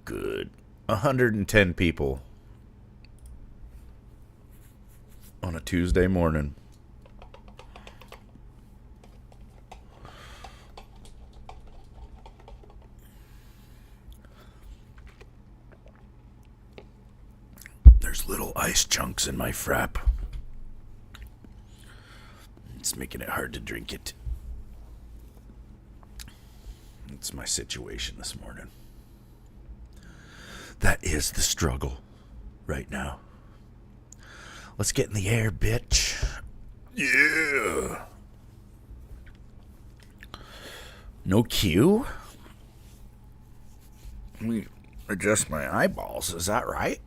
good. 110 people on a Tuesday morning. There's little ice chunks in my frap. It's making it hard to drink it. It's my situation this morning. That is the struggle right now. Let's get in the air, bitch. Yeah. No cue? Let me adjust my eyeballs. Is that right?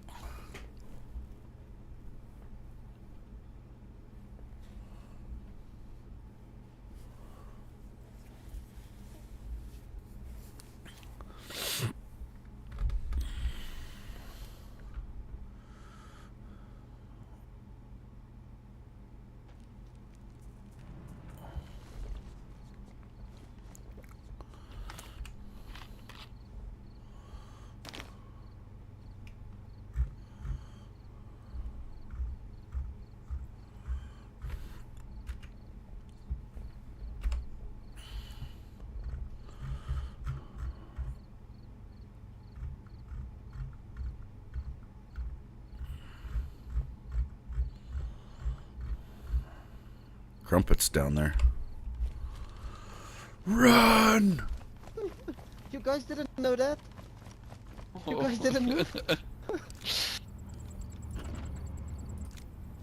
Crumpets down there. Run! You guys didn't know that? You guys didn't know?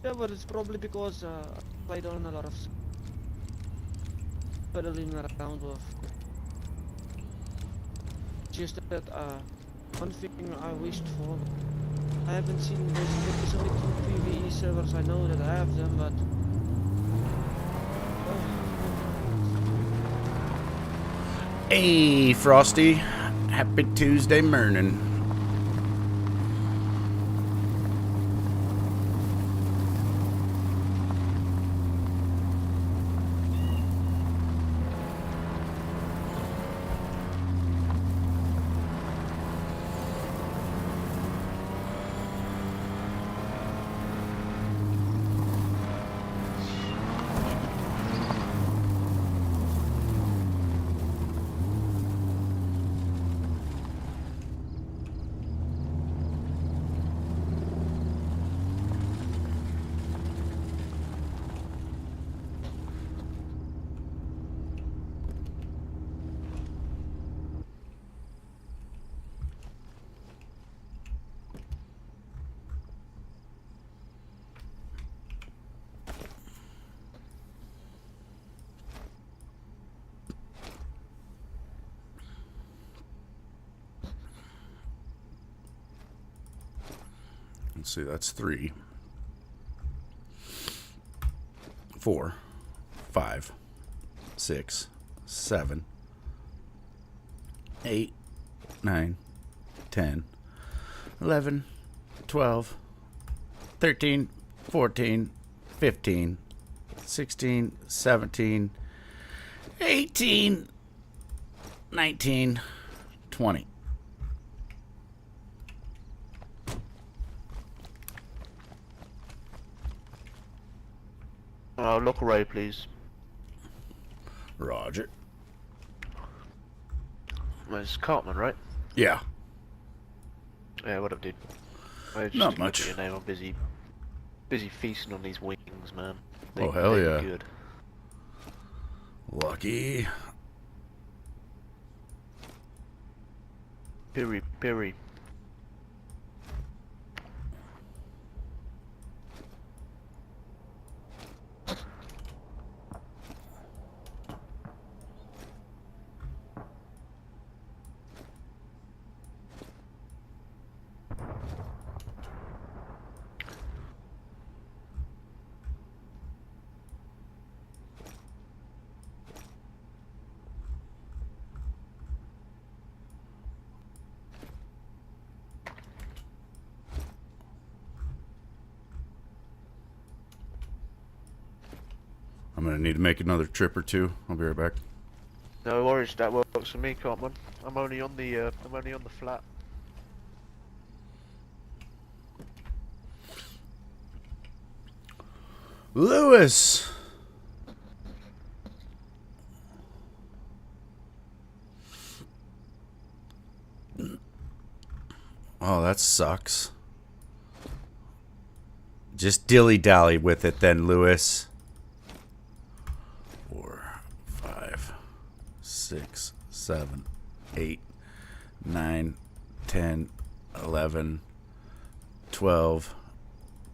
Yeah, but it's probably because I played on a lot of pedaling around with. Just that one thing I wished for. I haven't seen there's only 2 PVE servers I know that have them, but Hey, Frosty. Happy Tuesday morning. Let's see, that's 3, 4, 5, 6, 7, 8, 9, 10, 11, 12, 13, 14, 15, 16, 17, 18, 19, 20. Local raid, please. Roger. Well, it's Cartman, right? Yeah. Yeah, what up, dude? I just Not didn't much. look at your name. I'm busy feasting on these wings, man. Oh, hell they're yeah. Good. Lucky. Piri. I'm gonna need to make another trip or two. I'll be right back. No worries, that works for me, Cartman. I'm only on the flat. Lewis! Oh, that sucks. Just dilly-dally with it then, Lewis. 4, 5, 6, 7, 8, 9, 10, 11, 12,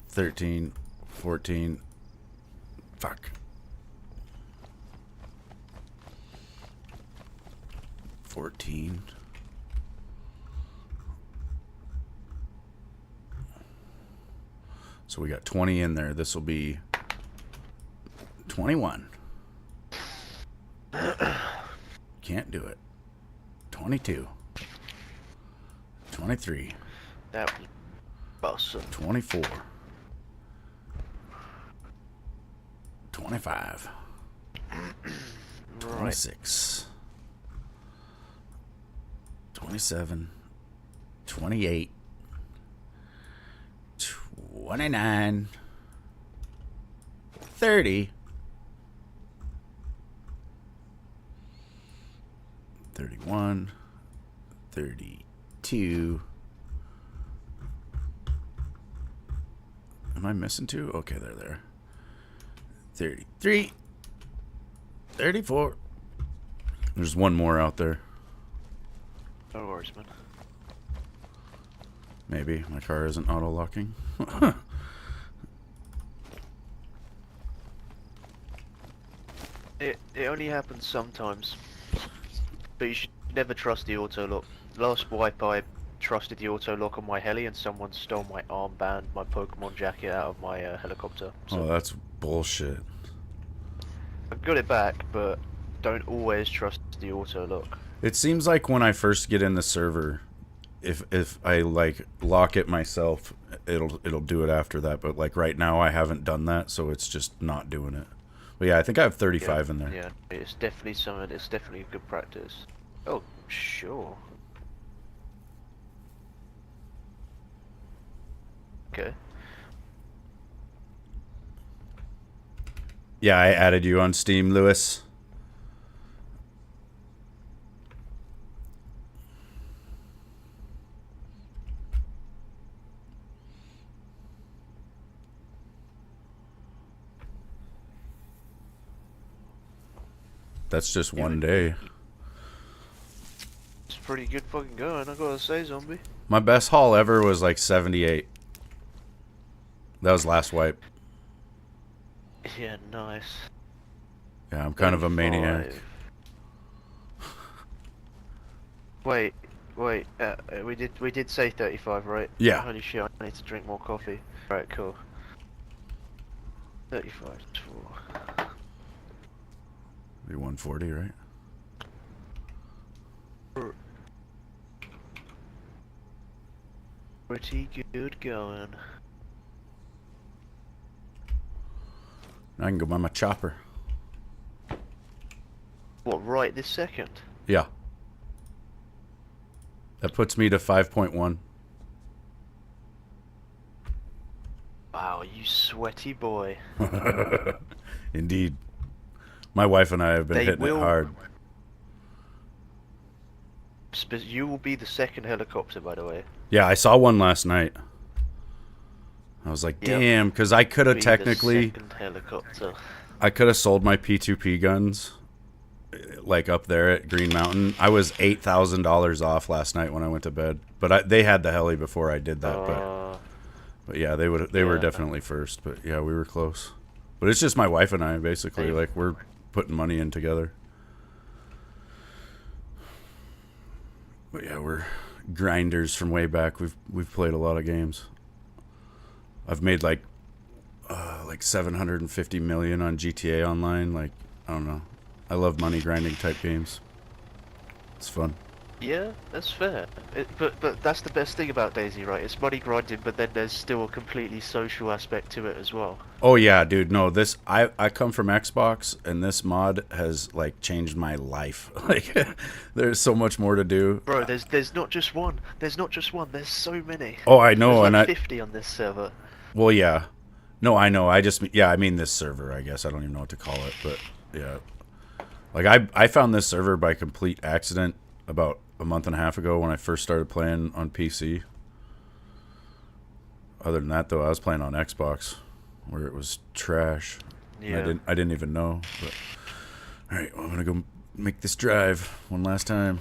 13, 14. Fuck. 14. So we got 20 in there. This will be 21. Can't do it. 22. 23. That was awesome. 24. 25. 26. 27. 28. 29. 30. 31. 32. Am I missing two? Okay, they're there. 33. 34. There's one more out there. No worries, man. Maybe my car isn't auto-locking. It only happens sometimes. But you should never trust the auto lock. Last wipe I trusted the auto lock on my heli and someone stole my armband, my Pokemon jacket out of my helicopter. So Oh, that's bullshit. I got it back, but don't always trust the auto lock. It seems like when I first get in the server, if I like lock it myself, it'll do it after that. But like right now, I haven't done that, so it's just not doing it. But yeah, I think I have 35 in there. Yeah, it's definitely something. It's definitely a good practice. Oh, sure. Okay. Yeah, I added you on Steam, Lewis. That's just one day. It's pretty good fucking going, I gotta say, zombie. My best haul ever was like 78. That was last wipe. Yeah, nice. Yeah, I'm kind of a maniac. 35. Wait, we did say 35, right? Yeah. Holy shit, I need to drink more coffee. Right, cool. 35 is 4. Be 140, right? Pretty good going. I can go buy my chopper. What, right this second? Yeah. That puts me to 5.1. Wow, you sweaty boy. Indeed. My wife and I have been hitting it hard. You will be the second helicopter, by the way. Yeah, I saw one last night. I was like, Yep. damn, because I could have Be the technically... second helicopter. I could have sold my P2P guns, like up there at Green Mountain. I was $8,000 off last night when I went to bed, but they had the heli before I did that. But yeah, they were definitely first. But yeah, we were close. But it's just my wife and I basically. Like we're putting money in together. But yeah, we're grinders from way back. We've played a lot of games. I've made like 750 million on GTA Online. Like, I don't know. I love money grinding type games. It's fun. Yeah, that's fair. But that's the best thing about DayZ, right? It's money grinding, but then there's still a completely social aspect to it as well. Oh yeah, dude. No, this I come from Xbox, and this mod has like changed my life. Like, there's so much more to do. Bro, there's not just one. There's not just one. There's so many. Oh, I know, There's and like 50 on this server. well, yeah, No, I know. I mean this server, I guess. I don't even know what to call it, but yeah. Like, I found this server by complete accident about a month and a half ago when I first started playing on PC. Other than that, though, I was playing on Xbox, where it was trash. Yeah. I didn't even know. But all right, well, I'm gonna go make this drive one last time.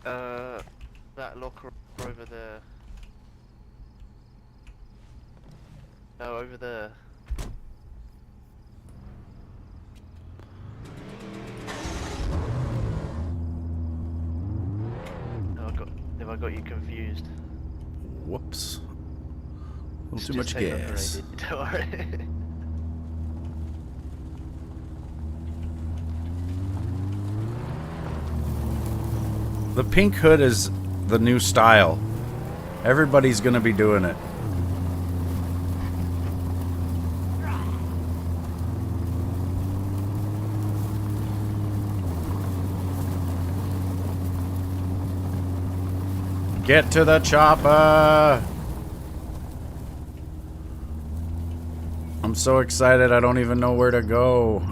That locker over there. No, over there. Oh, have I got you confused? Whoops. A little It's too much just gas. overrated, don't worry. The pink hood is the new style. Everybody's gonna be doing it. Get to the chopper! I'm so excited I don't even know where to go.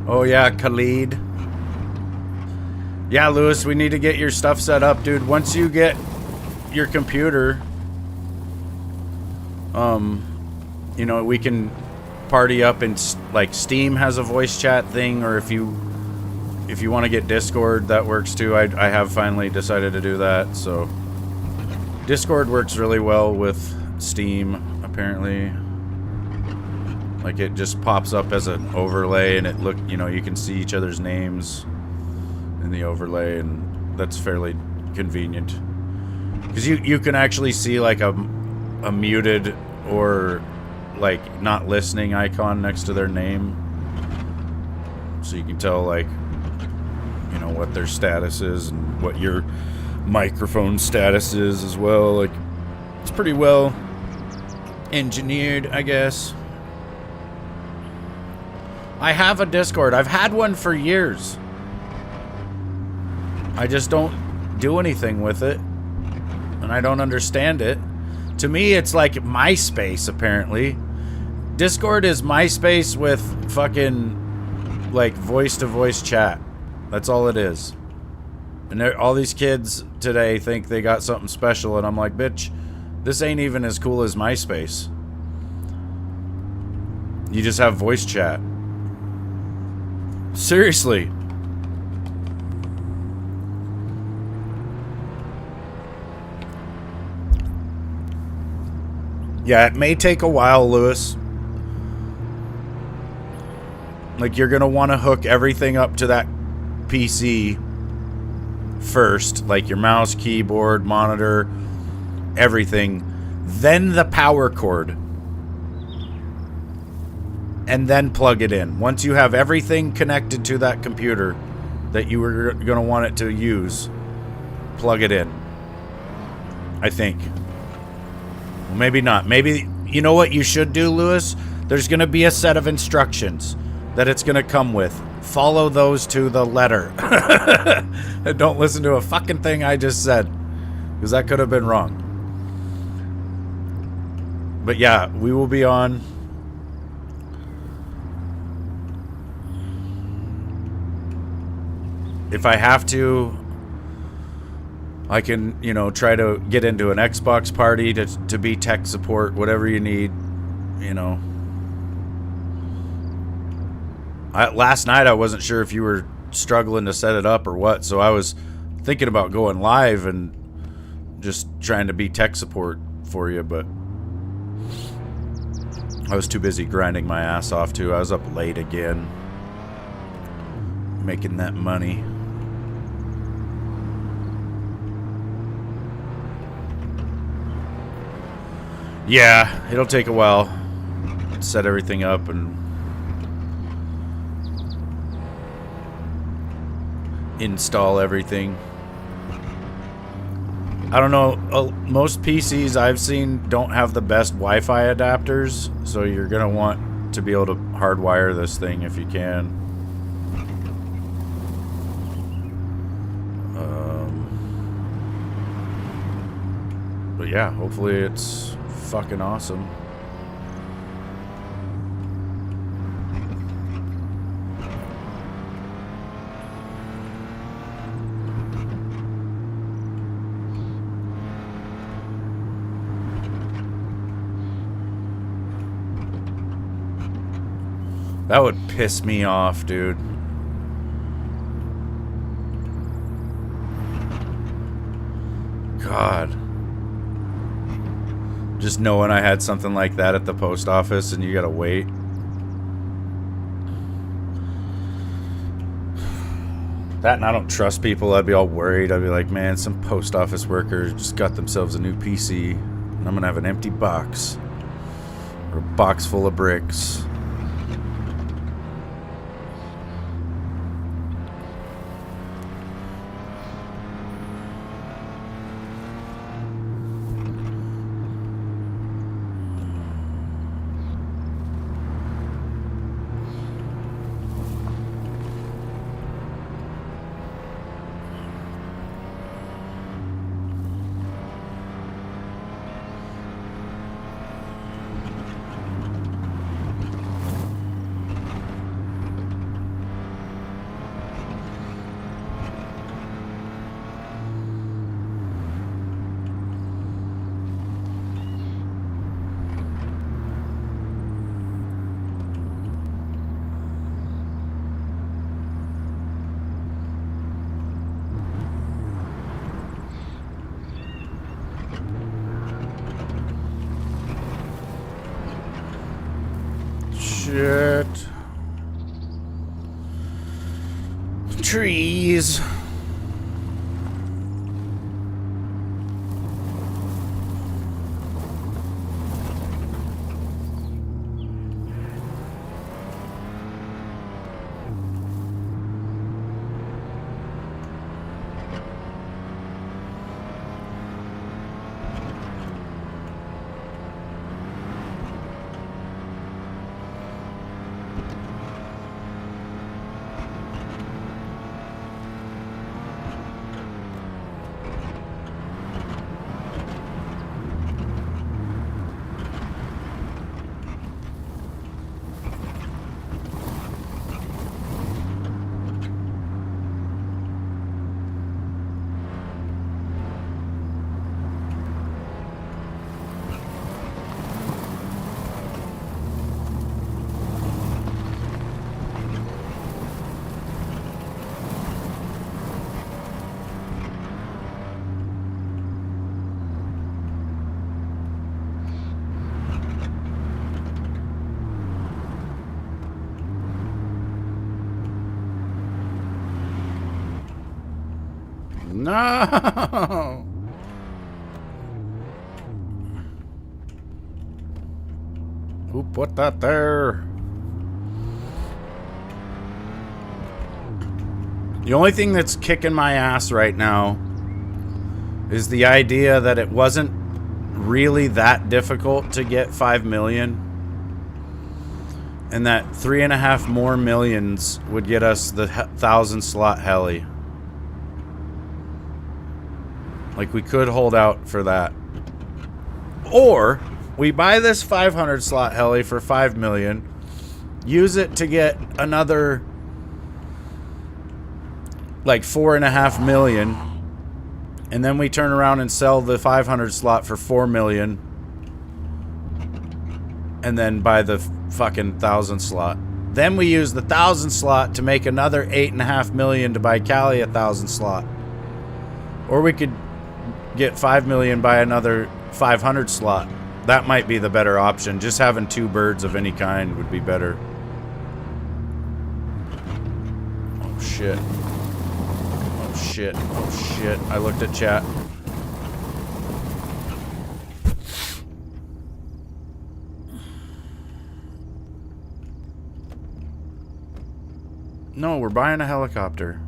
Oh yeah, Khalid. Yeah, Lewis, we need to get your stuff set up, dude. Once you get your computer, you know, we can party up and like Steam has a voice chat thing, or if you want to get Discord, that works too. I have finally decided to do that. So Discord works really well with Steam, apparently. Like, it just pops up as an overlay, and you know, you can see each other's names in the overlay, and that's fairly convenient. Because you can actually see like a muted or like not listening icon next to their name, so you can tell, like, you know, what their status is and what your microphone status is as well. Like, it's pretty well engineered, I guess. I have a Discord. I've had one for years. I just don't do anything with it, and I don't understand it. To me, it's like MySpace, apparently. Discord is MySpace with fucking, like, voice-to-voice chat. That's all it is. And all these kids today think they got something special, and I'm like, bitch, this ain't even as cool as MySpace. You just have voice chat. Seriously. Yeah, it may take a while, Lewis. Like, you're gonna want to hook everything up to that PC first, like your mouse, keyboard, monitor, everything, then the power cord, and then plug it in. Once you have everything connected to that computer that you were gonna want it to use, plug it in. I think. Well, maybe not. Maybe, you know what you should do, Lewis? There's gonna be a set of instructions that it's gonna come with. Follow those to the letter. And don't listen to a fucking thing I just said, because that could have been wrong. But yeah, we will be on. If I have to, I can, you know, try to get into an Xbox party to be tech support, whatever you need, you know. Last night I wasn't sure if you were struggling to set it up or what, so I was thinking about going live and just trying to be tech support for you, but I was too busy grinding my ass off too. I was up late again, making that money. Yeah, it'll take a while to set everything up and install everything. I don't know, most PCs I've seen don't have the best Wi-Fi adapters, so you're gonna want to be able to hardwire this thing if you can. But yeah, hopefully it's fucking awesome. That would piss me off, dude. God. Just knowing I had something like that at the post office and you gotta wait. That and I don't trust people. I'd be all worried. I'd be like, man, some post office worker just got themselves a new PC and I'm gonna have an empty box. Or a box full of bricks. Shit. Trees. No! Who put that there? The only thing that's kicking my ass right now is the idea that it wasn't really that difficult to get 5 million. And that 3.5 more millions would get us the 1,000 slot heli. Like, we could hold out for that. Or we buy this 500 slot heli for 5 million, use it to get another like 4.5 million, and then we turn around and sell the 500 slot for 4 million, and then buy the fucking 1,000 slot. Then we use the 1,000 slot to make another 8.5 million to buy Cali 1,000 slot. Or we could get 5 million by another 500 slot. That might be the better option. Just having two birds of any kind would be better. Oh shit. Oh shit. Oh shit. I looked at chat. No, we're buying a helicopter.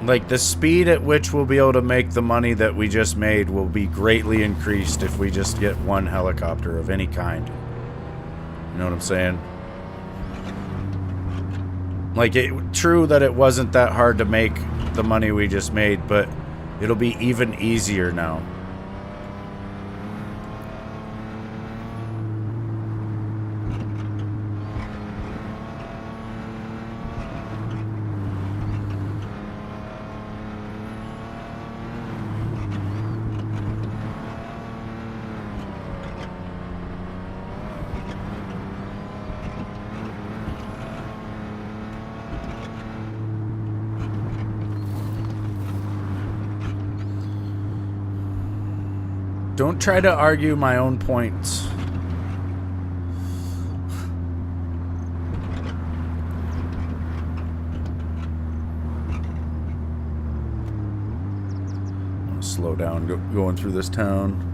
Like, the speed at which we'll be able to make the money that we just made will be greatly increased if we just get one helicopter of any kind. You know what I'm saying? Like, true that it wasn't that hard to make the money we just made, but it'll be even easier now. Don't try to argue my own points. I'll slow down going through this town.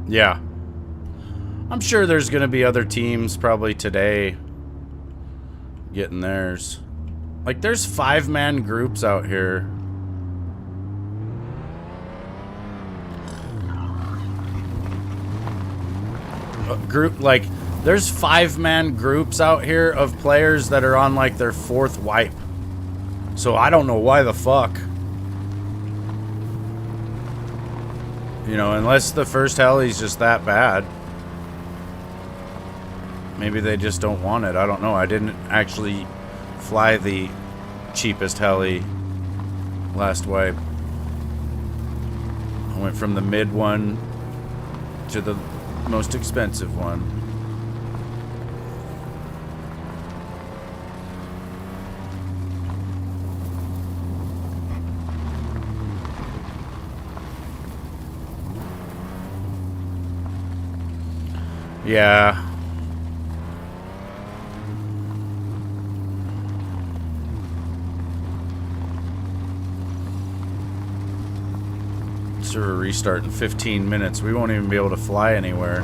Yeah. I'm sure there's going to be other teams probably today getting theirs. Like, there's 5-man groups out here. Like, there's 5-man groups out here of players that are on, like, their 4th wipe. So I don't know why the fuck. You know, unless the first heli's just that bad. Maybe they just don't want it. I don't know. I didn't actually fly the cheapest heli last wipe. I went from the mid one to the most expensive one. Yeah. Server restart in 15 minutes. We won't even be able to fly anywhere.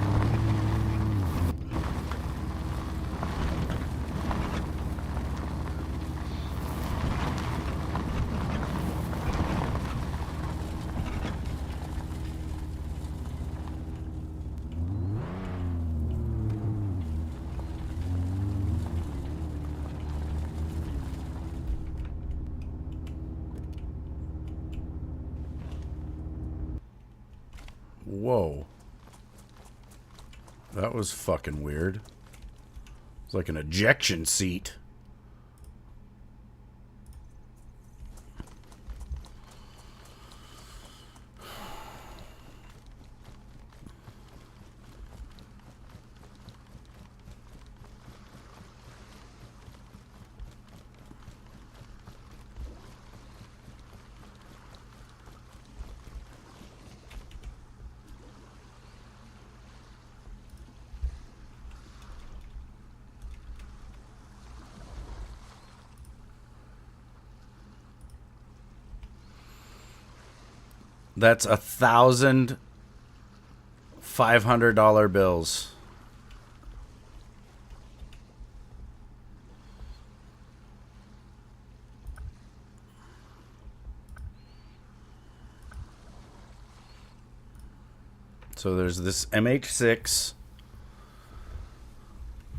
Whoa. That was fucking weird. It's like an ejection seat. That's $1,500 bills. So there's this MH6,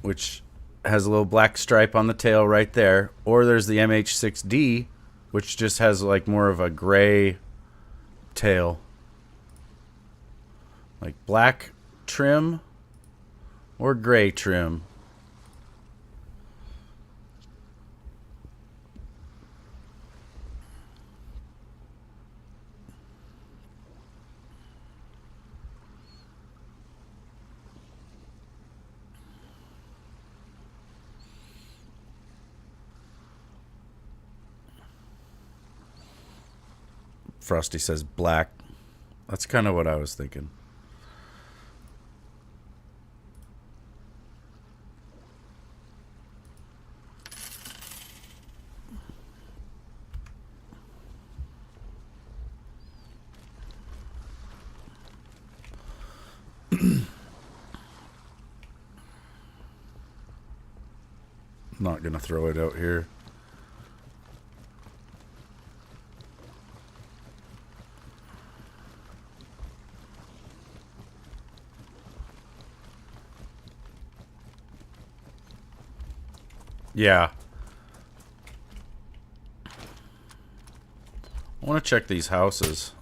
which has a little black stripe on the tail right there. Or there's the MH6D, which just has like more of a gray tail. Like black trim or gray trim. Frosty says black. That's kind of what I was thinking. Not gonna throw it out here. Yeah. I want to check these houses.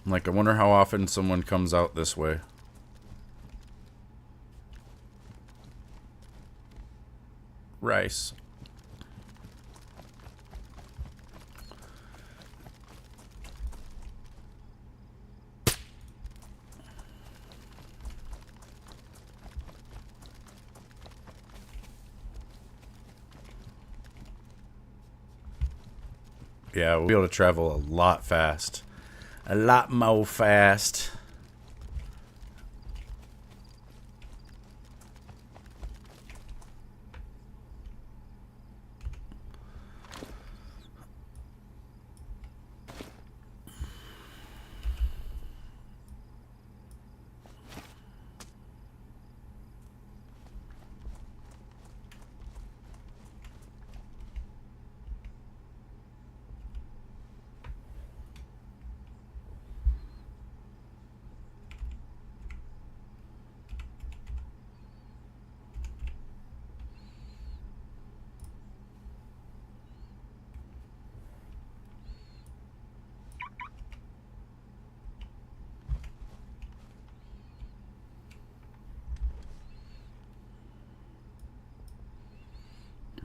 Like, I wonder how often someone comes out this way. Rice. Yeah, we'll be able to travel a lot fast. A lot more fast.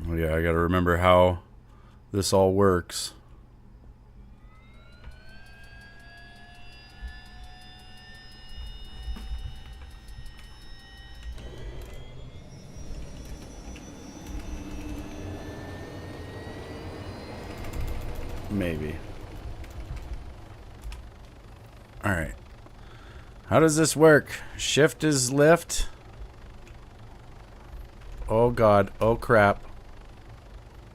Oh yeah, I gotta remember how this all works. Maybe. Alright. How does this work? Shift is lift. Oh god. Oh crap.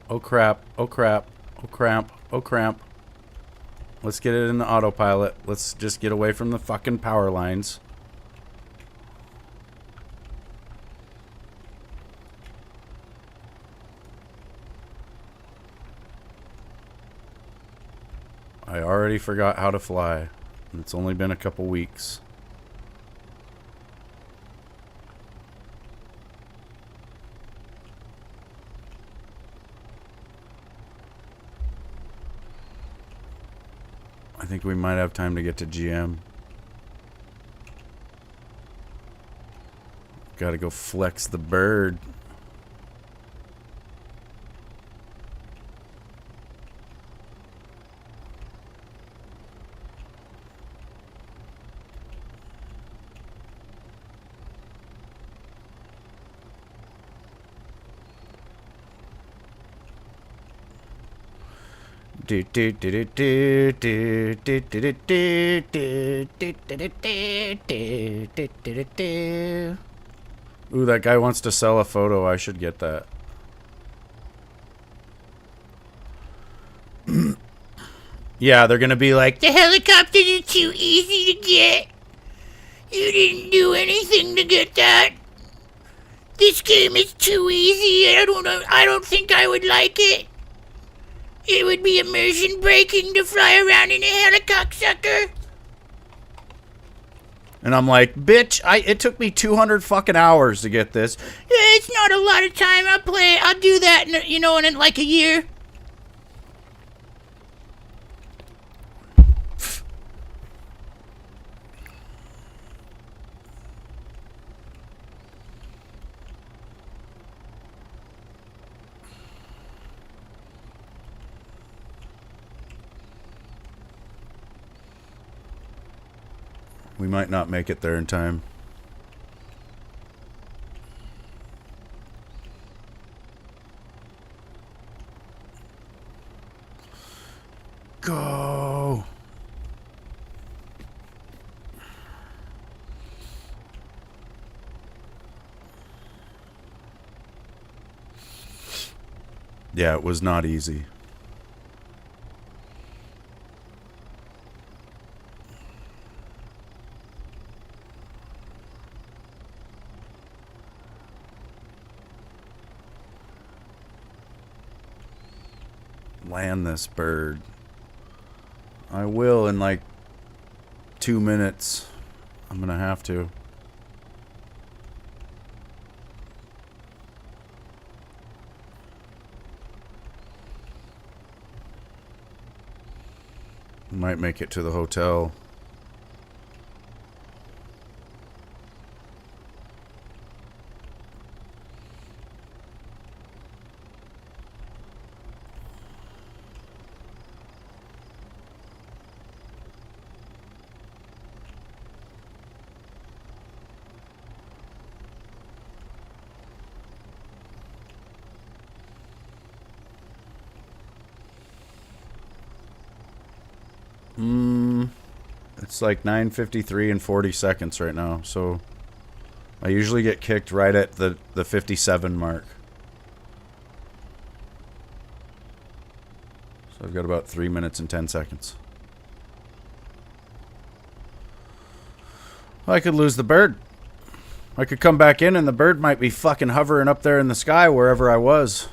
Oh crap. Oh crap. Oh cramp. Oh cramp. Let's get it in the autopilot. Let's just get away from the fucking power lines. I already forgot how to fly. It's only been a couple weeks. I think we might have time to get to GM. Gotta go flex the bird. Ooh, that guy wants to sell a photo. I should get that. Yeah, they're gonna be like, the helicopters are too easy to get. You didn't do anything to get that. This game is too easy. I don't think I would like it. It would be immersion breaking to fly around in a helicopter. And I'm like, bitch, it took me 200 fucking hours to get this. Yeah, it's not a lot of time. I'll do that in like a year. We might not make it there in time. Go. Yeah, it was not easy. Land this bird. I will in like 2 minutes. I'm gonna have to. Might make it to the hotel. It's like 9:53 and 40 seconds right now, so I usually get kicked right at the 57 mark. So I've got about 3 minutes and 10 seconds. I could lose the bird. I could come back in and the bird might be fucking hovering up there in the sky wherever I was.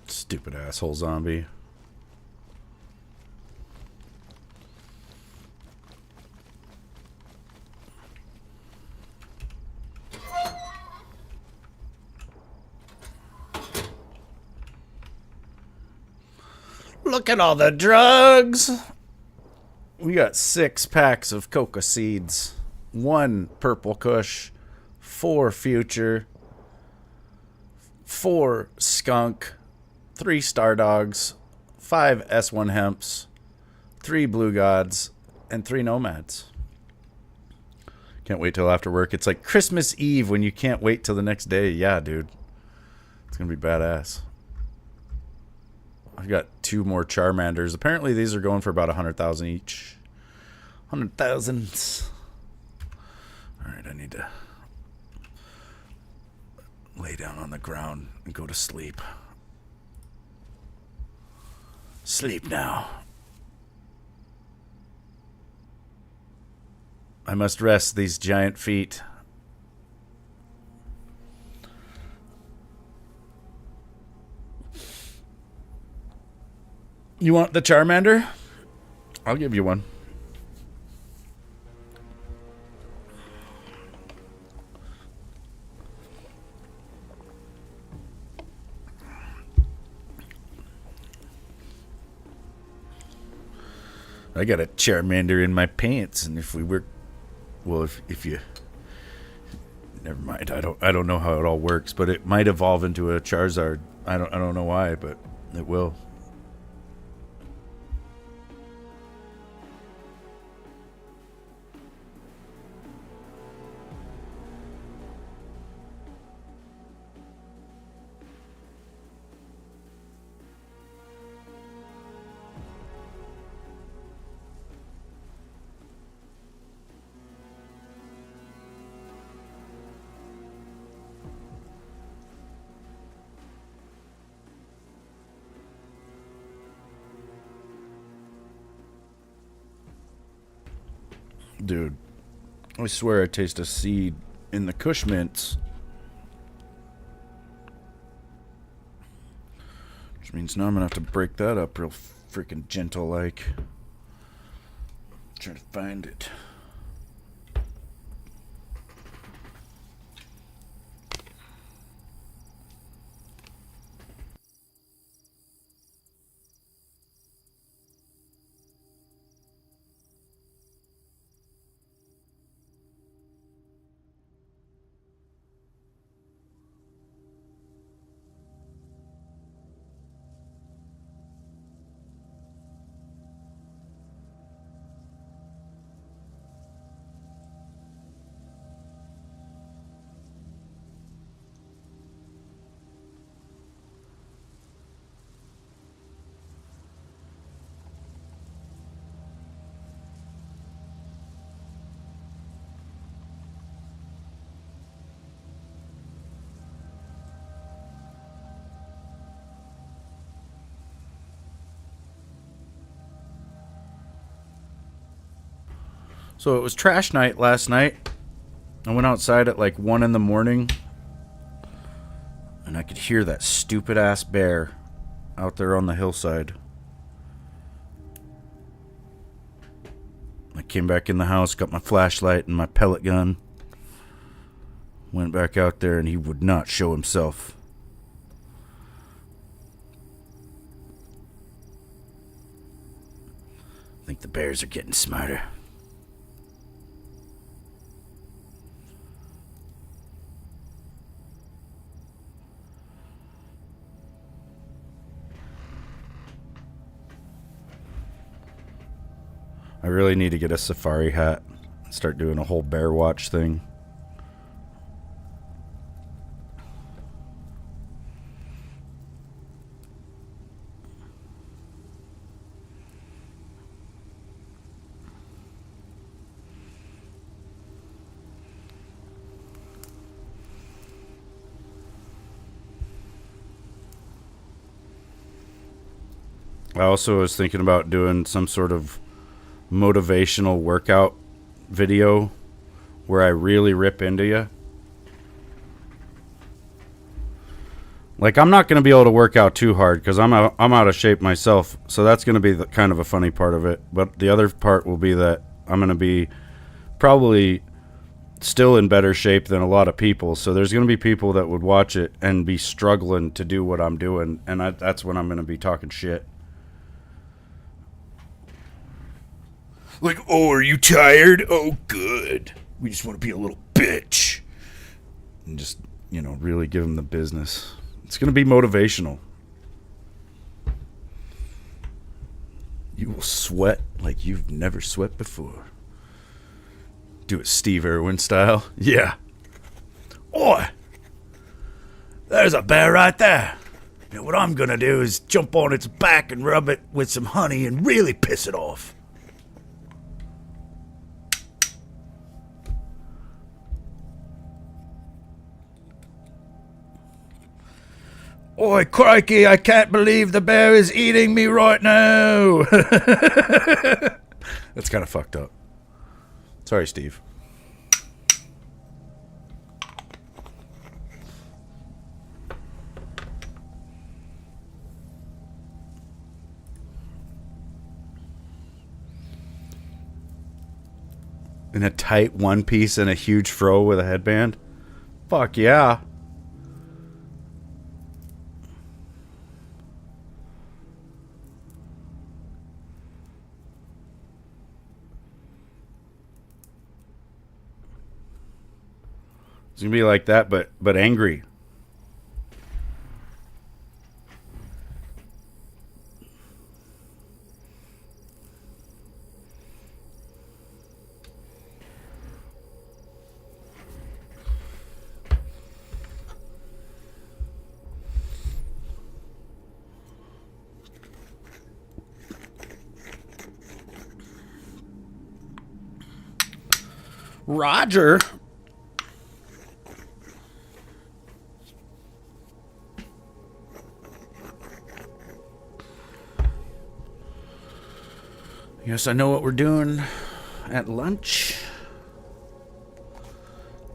Stupid asshole zombie. Look at all the drugs. We got 6 packs of coca seeds, 1 purple kush, 4 future, 4 skunk, 3 star dogs, 5 S1 hemps, 3 blue gods, and 3 nomads. Can't wait till after work. It's like Christmas Eve when you can't wait till the next day. Yeah, dude. It's gonna be badass. I've got 2 more Charmanders. Apparently these are going for about 100,000 each. 100,000. Alright, I need to lay down on the ground and go to sleep. Sleep now. I must rest these giant feet. You want the Charmander? I'll give you one. I got a Charmander in my pants, and if we were, well, if you, never mind. I don't know how it all works, but it might evolve into a Charizard. I don't know why, but it will. Dude, I swear I taste a seed in the Kush mints. Which means now I'm gonna have to break that up real freaking gentle like. Try to find it. So it was trash night last night. I went outside at like 1 in the morning, and I could hear that stupid ass bear out there on the hillside. I came back in the house, got my flashlight and my pellet gun, went back out there, and he would not show himself. I think the bears are getting smarter. I really need to get a safari hat and start doing a whole bear watch thing. I also was thinking about doing some sort of motivational workout video where I really rip into you. Like, I'm not going to be able to work out too hard because I'm out of shape myself, so that's going to be kind of a funny part of it. But the other part will be that I'm going to be probably still in better shape than a lot of people, so there's going to be people that would watch it and be struggling to do what I'm doing, and that's when I'm going to be talking shit. Like, oh, are you tired? Oh, good. We just want to be a little bitch. And just, really give them the business. It's going to be motivational. You will sweat like you've never sweat before. Do it Steve Irwin style. Yeah. Oi! There's a bear right there. You know, what I'm gonna do is jump on its back and rub it with some honey and really piss it off. Oi, crikey, I can't believe the bear is eating me right now. That's kind of fucked up. Sorry, Steve. In a tight one piece and a huge fro with a headband? Fuck yeah. It's gonna be like that, but angry. Roger. Yes, I know what we're doing at lunch.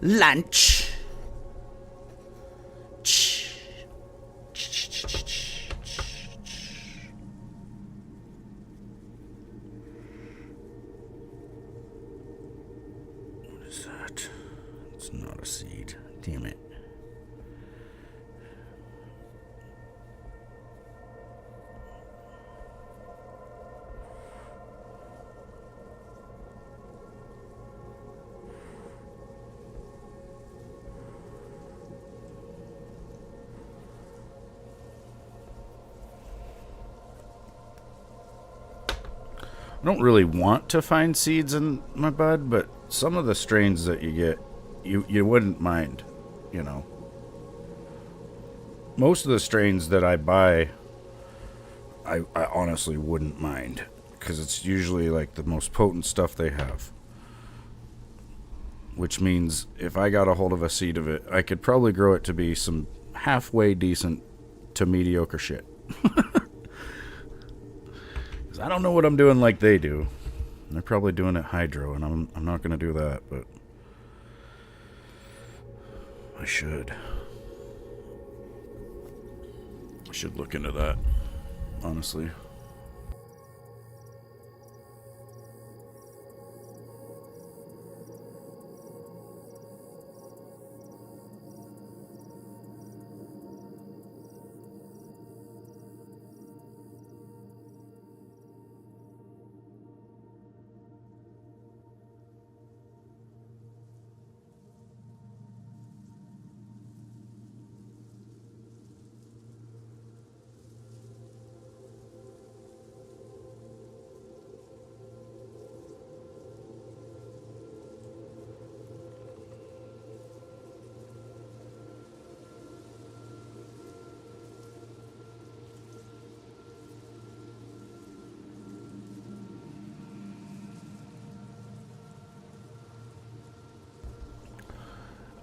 Lunch. What is that? It's not a seed. Damn it. I don't really want to find seeds in my bud, but some of the strains that you get, you wouldn't mind, you know. Most of the strains that I buy, I honestly wouldn't mind, because it's usually like the most potent stuff they have. Which means if I got a hold of a seed of it, I could probably grow it to be some halfway decent to mediocre shit. I don't know what I'm doing like they do. They're probably doing it hydro, and I'm not going to do that, but I should. I should look into that, honestly.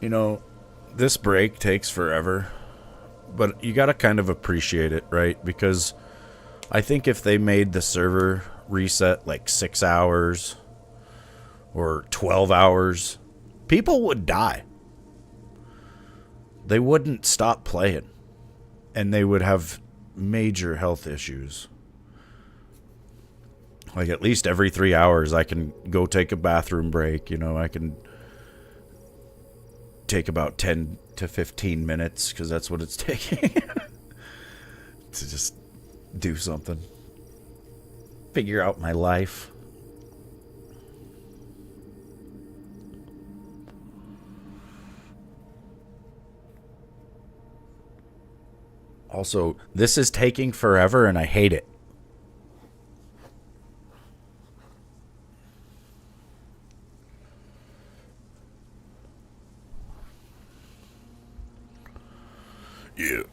You know, this break takes forever, but you gotta kind of appreciate it, right? Because I think if they made the server reset like 6 hours or 12 hours, people would die. They wouldn't stop playing, and they would have major health issues. Like at least every 3 hours I can go take a bathroom break, you know, I can take about 10 to 15 minutes, because that's what it's taking to just do something, figure out my life. Also, this is taking forever and I hate it. Yeah.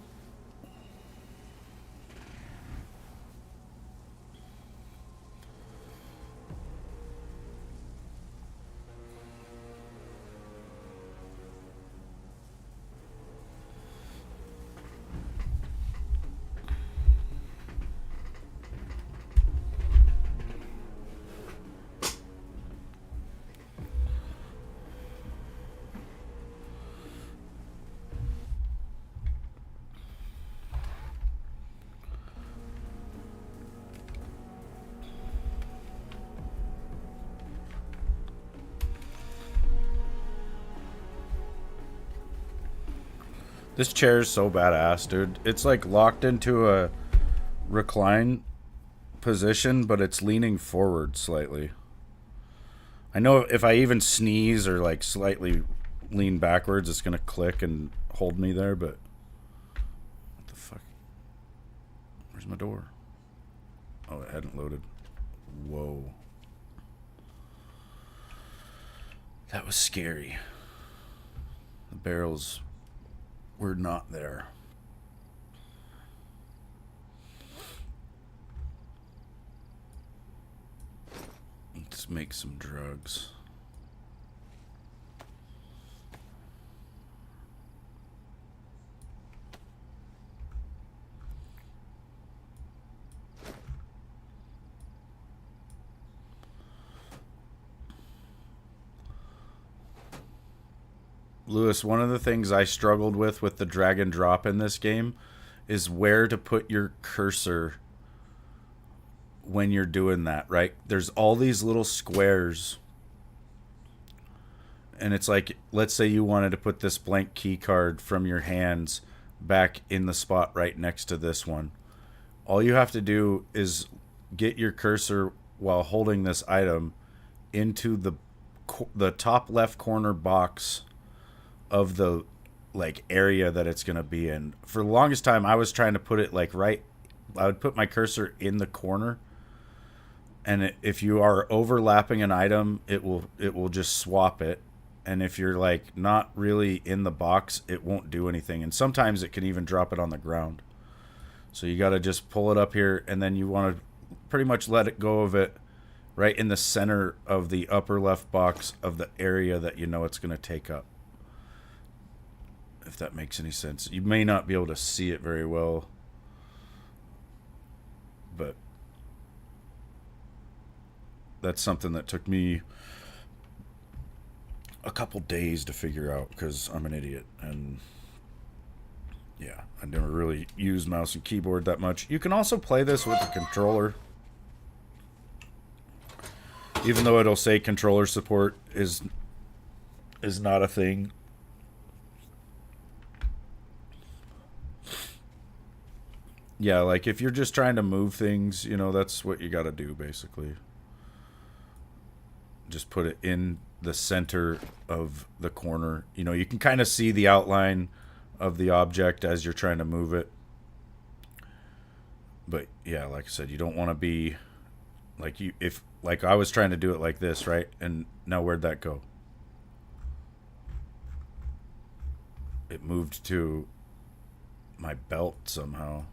This chair is so badass, dude. It's like locked into a recline position, but it's leaning forward slightly. I know if I even sneeze or like slightly lean backwards, it's gonna click and hold me there, but what the fuck? Where's my door? Oh, it hadn't loaded. Whoa. That was scary. The barrels were not there. Let's make some drugs. Lewis, one of the things I struggled with the drag and drop in this game is where to put your cursor when you're doing that, right? There's all these little squares. And it's like, let's say you wanted to put this blank key card from your hands back in the spot right next to this one. All you have to do is get your cursor while holding this item into the top left corner box of the like area that it's going to be in. For the longest time I was trying to put it like right, I would put my cursor in the corner, and if you are overlapping an item, it will just swap it. And if you're like not really in the box, it won't do anything, and sometimes it can even drop it on the ground. So you got to just pull it up here, and then you want to pretty much let it go of it right in the center of the upper left box of the area that you know it's going to take up. If that makes any sense. You may not be able to see it very well, but that's something that took me a couple days to figure out because I'm an idiot. And yeah, I never really used mouse and keyboard that much. You can also play this with a controller, even though it'll say controller support is not a thing. Yeah, like if you're just trying to move things, you know, that's what you got to do basically. Just put it in the center of the corner. You know, you can kind of see the outline of the object as you're trying to move it. But yeah, like I said, you don't want to be like if like I was trying to do it like this, right? And now where'd that go? It moved to my belt somehow.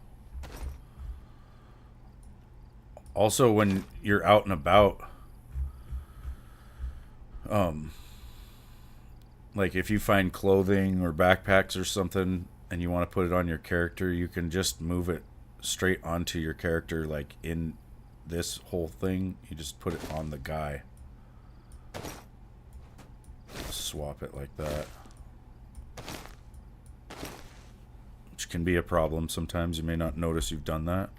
Also, when you're out and about, like if you find clothing or backpacks or something and you want to put it on your character, you can just move it straight onto your character, like in this whole thing. You just put it on the guy. Swap it like that. Which can be a problem sometimes. You may not notice you've done that.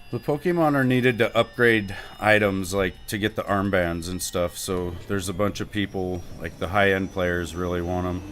The Pokemon are needed to upgrade items, like to get the armbands and stuff, so there's a bunch of people, like the high-end players, really want them.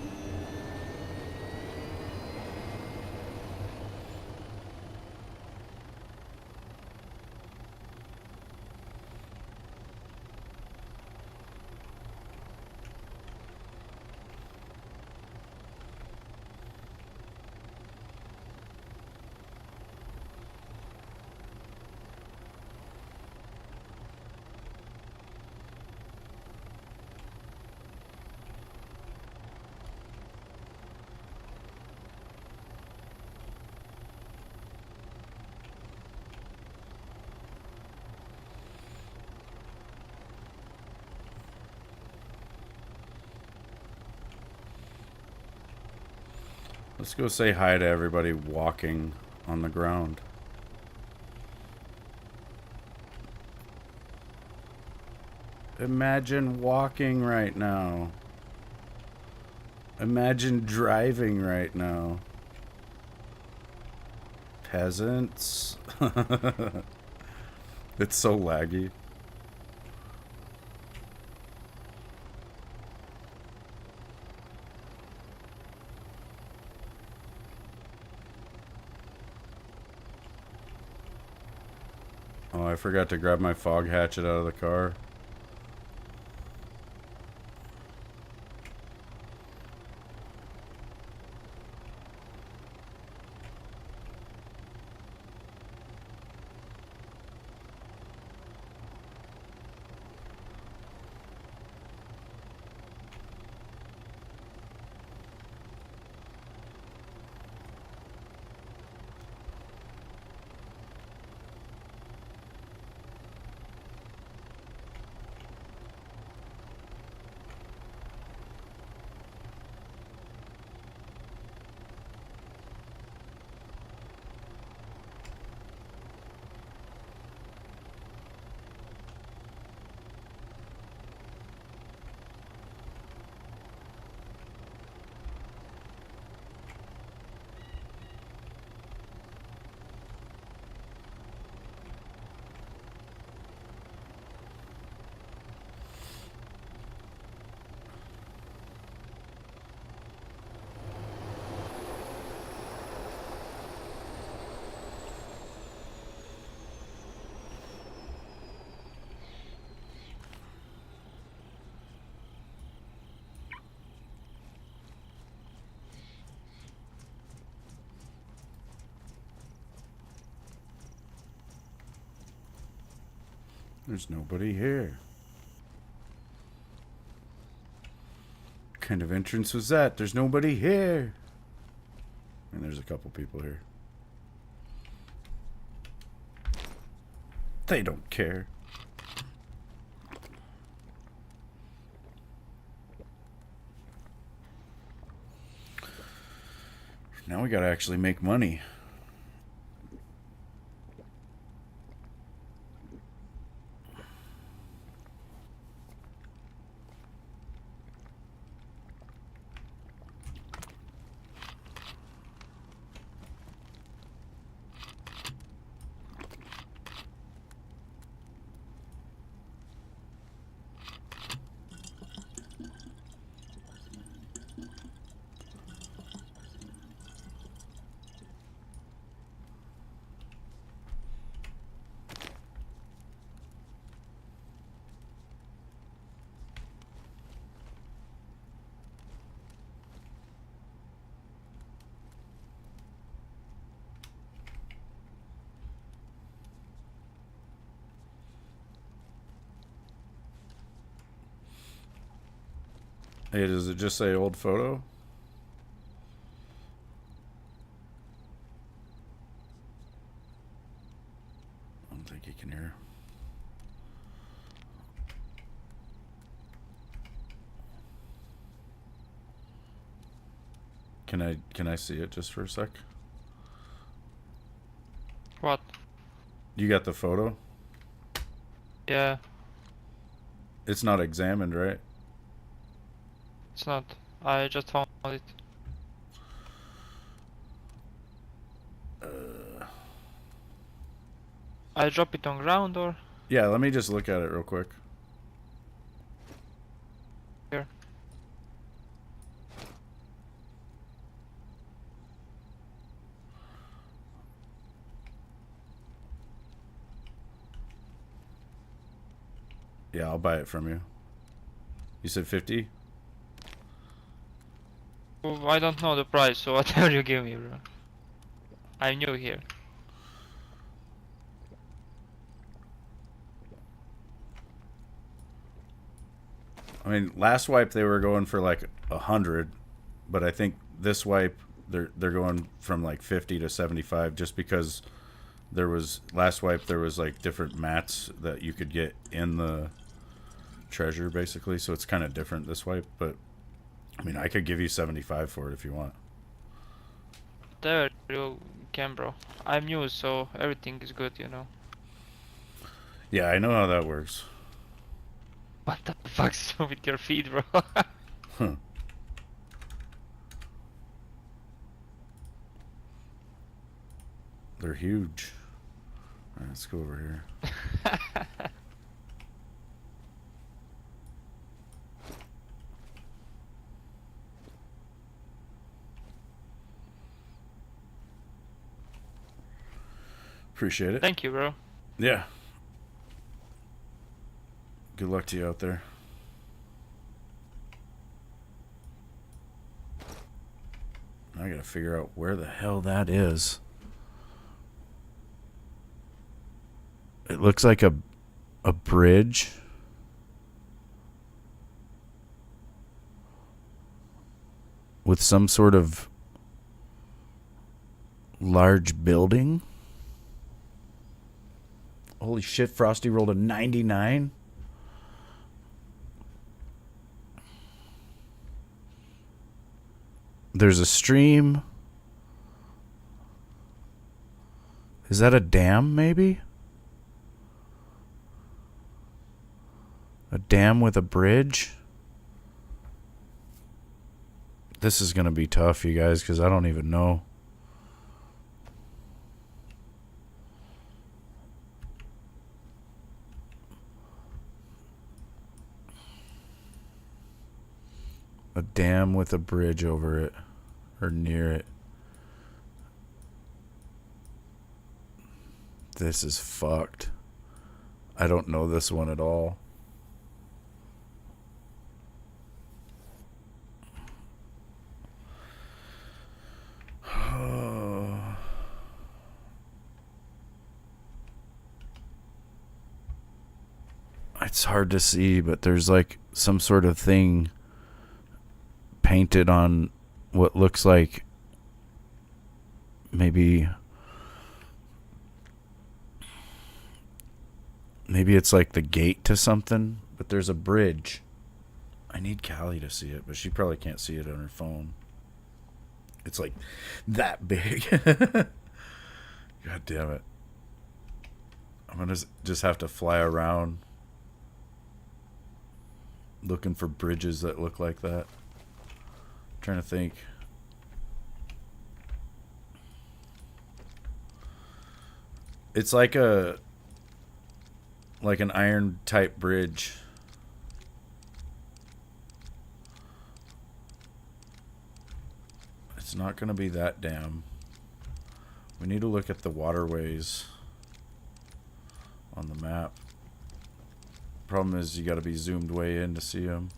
Let's go say hi to everybody walking on the ground. Imagine walking right now. Imagine driving right now. Peasants. It's so laggy. Oh, I forgot to grab my fog hatchet out of the car. There's nobody here. What kind of entrance was that? There's nobody here. And there's a couple people here. They don't care. Now we gotta actually make money. Hey, does it just say old photo? I don't think you can hear. Can I see it just for a sec? What? You got the photo? Yeah, It's not examined, right? it's not. I just found it. I drop it on ground or Yeah, let me just look at it real quick. here? Yeah, I'll buy it from you. You said 50? Oh, I don't know the price, so whatever you give me, bro. I'm new here. I mean, last wipe they were going for like 100, but I think this wipe they're going from like 50 to 75 just because there was last wipe there was like different mats that you could get in the treasure basically, so it's kind of different this wipe, but I mean, I could give you 75 for it if you want. whatever you can, bro. I'm new, so everything is good, you know. Yeah, I know how that works. What the fuck's wrong with your feet, bro? Huh. They're huge. Alright, let's go over here. Appreciate it. Thank you, bro. Yeah. Good luck to you out there. I gotta figure out where the hell that is. It looks like a bridge. With some sort of large building. Holy shit, Frosty rolled a 99. There's a stream. Is that a dam, maybe? A dam with a bridge? This is going to be tough, you guys, because I don't even know. A dam with a bridge over it. Or near it. This is fucked. I don't know this one at all. It's hard to see, but there's like some sort of thing painted on what looks like maybe it's like the gate to something, but there's a bridge. I need Callie to see it, but she probably can't see it on her phone. It's like that big. God damn it. I'm gonna just have to fly around looking for bridges that look like that. Trying to think. It's like an iron type bridge. It's not going to be that dam. We need to look at the waterways on the map. Problem is you got to be zoomed way in to see them.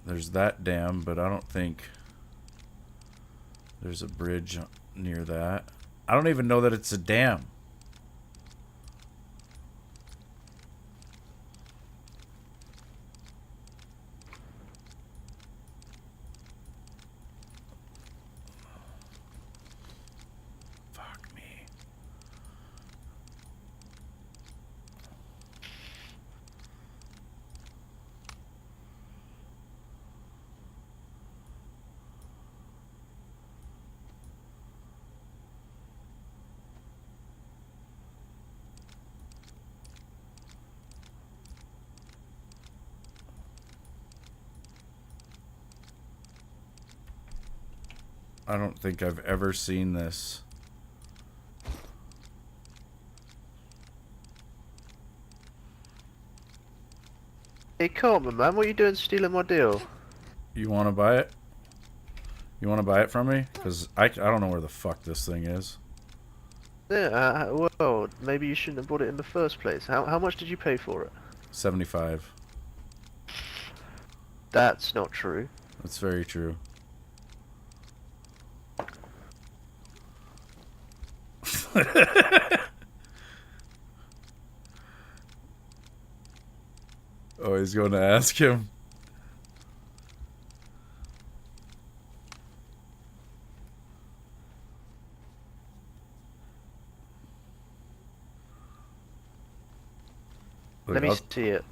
There's that dam, but I don't think there's a bridge near that. I don't even know that it's a dam. Fuck me. I don't think I've ever seen this. Hey, Cartman, man, what are you doing stealing my deal? You want to buy it? You want to buy it from me? Because I don't know where the fuck this thing is. Yeah, well, maybe you shouldn't have bought it in the first place. How much did you pay for it? 75. That's not true. That's very true. Oh, he's going to ask him. Look, Let me see it.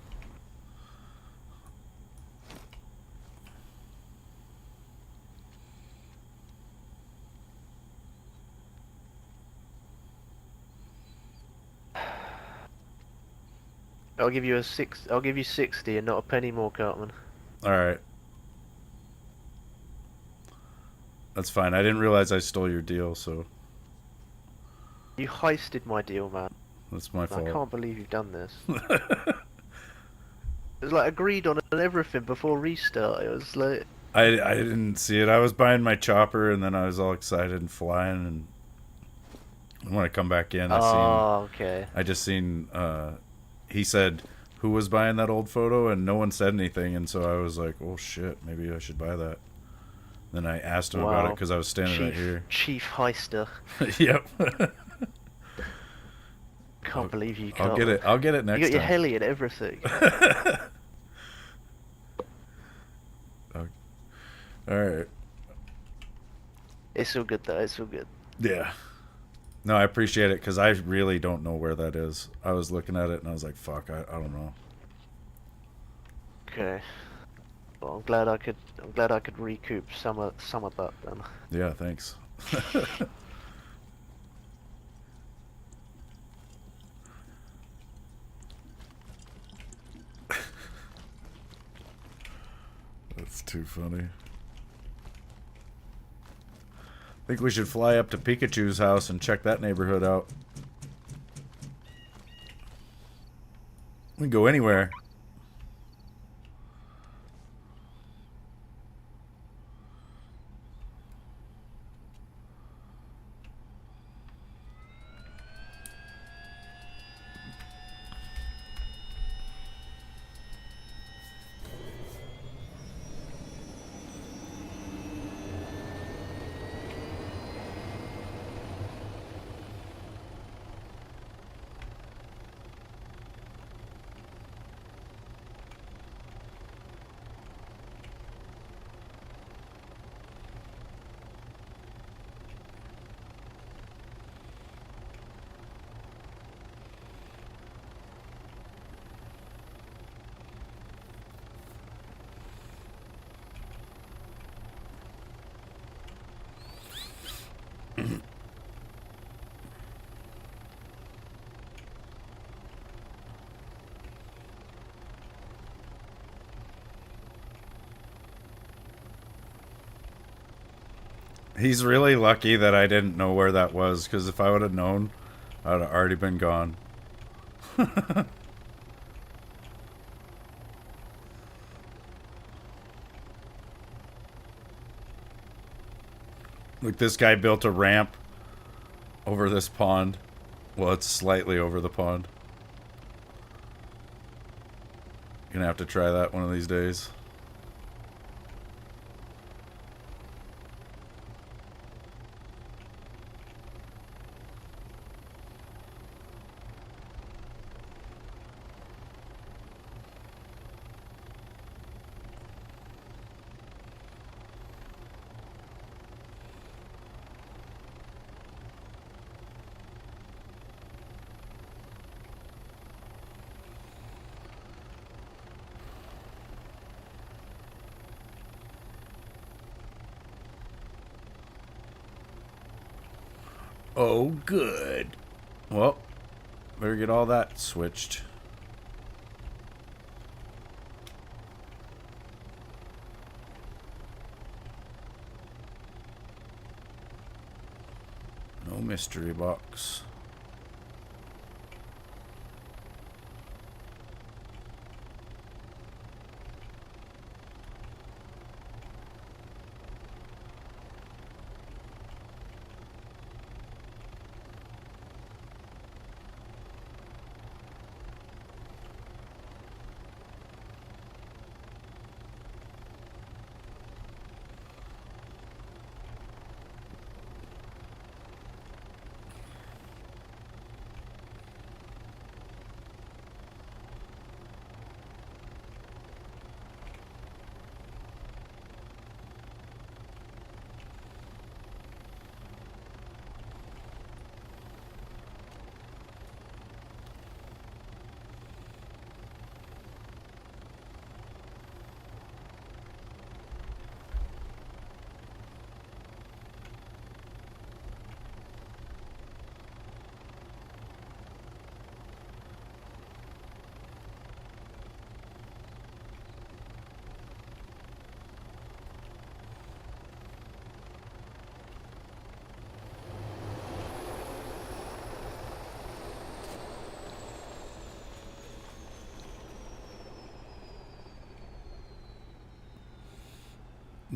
I'll give you 60 and not a penny more, Cartman. All right. That's fine. I didn't realize I stole your deal, so You heisted my deal, man. that's my I fault. can't believe you've done this. It was like agreed on everything before restart. It was like I didn't see it. I was buying my chopper, and then I was all excited and flying, and when I come back in, okay. I just seen he said who was buying that old photo, and no one said anything, and so I was like, oh shit, maybe I should buy that. Then I asked him about it because I was standing right here. Chief heister. Yep. Can't believe you. I'll get it. I'll get it next You got your time. heli and everything. All right. It's all good though. It's all good. Yeah. No, I appreciate it because I really don't know where that is. I was looking at it and I was like, "Fuck, I don't know." Okay. Well, I'm glad I could recoup some of that then. Yeah, thanks. That's too funny. I think we should fly up to Pikachu's house and check that neighborhood out. We can go anywhere. He's really lucky that I didn't know where that was, because if I would have known, I would have already been gone. Look, this guy built a ramp over this pond. Well, it's slightly over the pond. Gonna have to try that one of these days. Oh, good. Well, better get all that switched. No mystery box.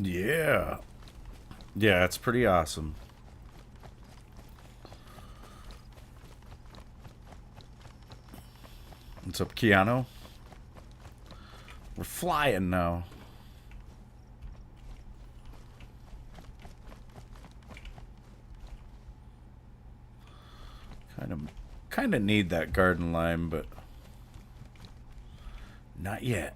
Yeah. Yeah, it's pretty awesome. What's up, Keanu? We're flying now. Kind of need that garden lime, but not yet.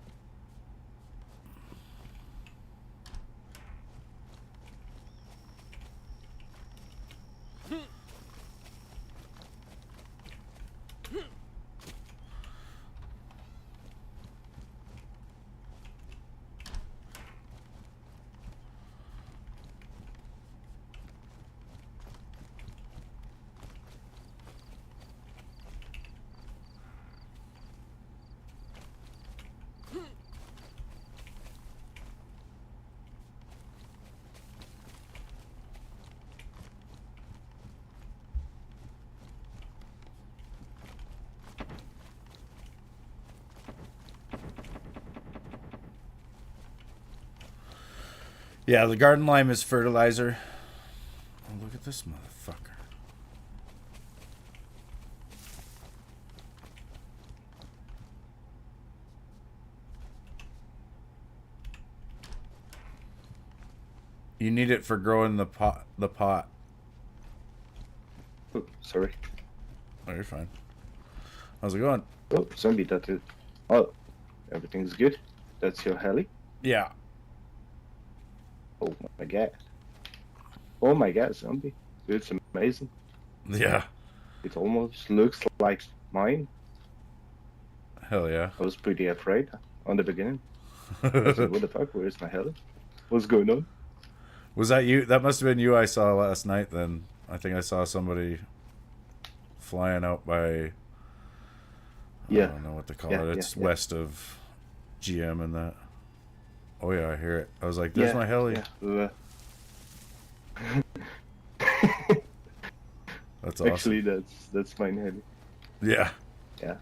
Yeah, the garden lime is fertilizer. Oh, look at this motherfucker. You need it for growing the pot. Oh, sorry. Oh, you're fine. How's it going? Oh, zombie tattoo. Oh, everything's good. That's your heli? Yeah. Oh my god. Oh my god, zombie. It's amazing. Yeah. It almost looks like mine. Hell yeah. I was pretty afraid on the beginning. I said, what the fuck? Where's my heli? What's going on? Was that you? That must have been you I saw last night then. I think I saw somebody flying out by... Yeah. I don't know what to call Yeah, it. It's yeah. west of GM and that. Oh yeah, I hear it. I was like, there's my heli. Yeah. That's awesome. Actually, that's my heli. Yeah. Yeah.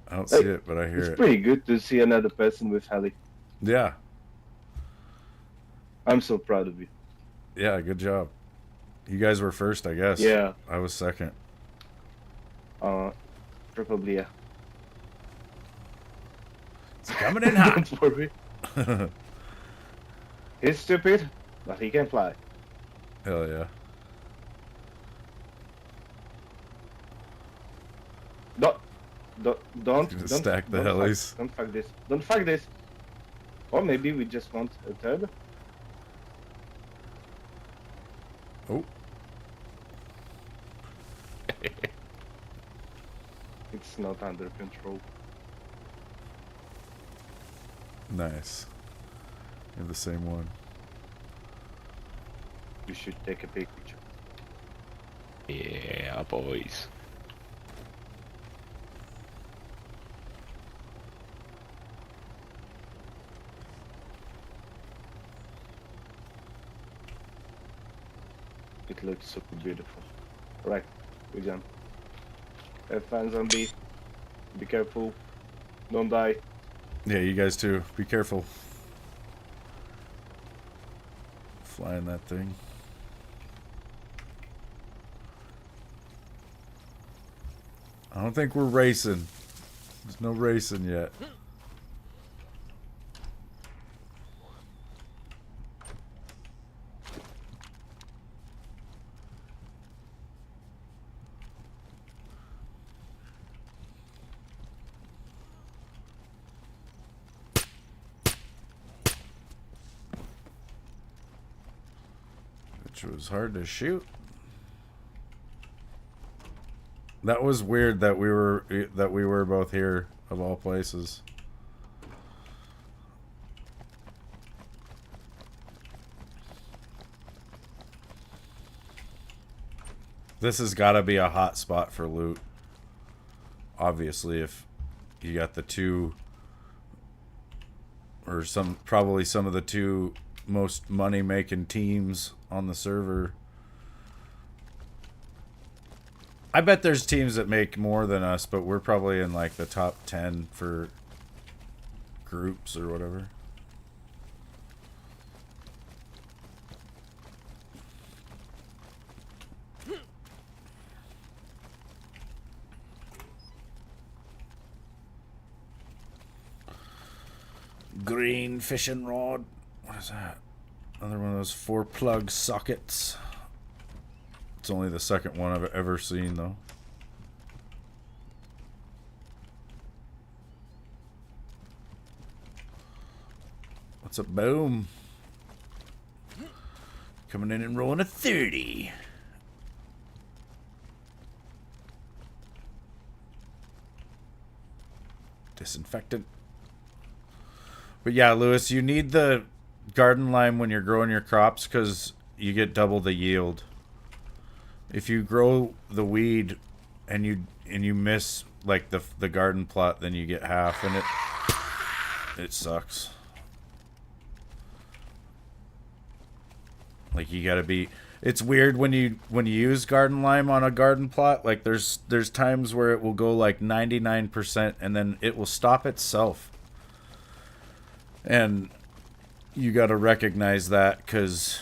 I don't see it, but I hear It's it. pretty good to see another person with heli. Yeah. I'm so proud of you. Yeah, good job. You guys were first, I guess. Yeah. I was second. Probably, yeah. It's coming in hot. Don't worry. He's stupid, but he can fly. Hell yeah. Don't Stack the don't helis. Don't fuck this. Don't fuck this. Or maybe we just want a third. Oh. It's not under control. Nice. You have the same one. You should take a picture. Yeah, boys. It looks so beautiful. Right, we're done. Have fun, zombie. Be careful. Don't die. Yeah, you guys too. Be careful. Flying that thing. I don't think we're racing. There's no racing yet. Which was hard to shoot. That was weird that we were both here of all places. This has got to be a hot spot for loot. Obviously, if you got the two, or probably some of the two most money-making teams on the server. I bet there's teams that make more than us, but we're probably in like the top 10 for groups or whatever. green fishing rod. What is that? Another one of those 4-plug sockets. It's only the second one I've ever seen, though. What's up, boom? Coming in and rolling a 30. Disinfectant. But yeah, Lewis, you need the garden lime when you're growing your crops because you get double the yield. If you grow the weed and you miss like the garden plot, then you get half, and it sucks. Like you gotta be. It's weird when you use garden lime on a garden plot. Like there's times where it will go like 99% and then it will stop itself. And you got to recognize that because,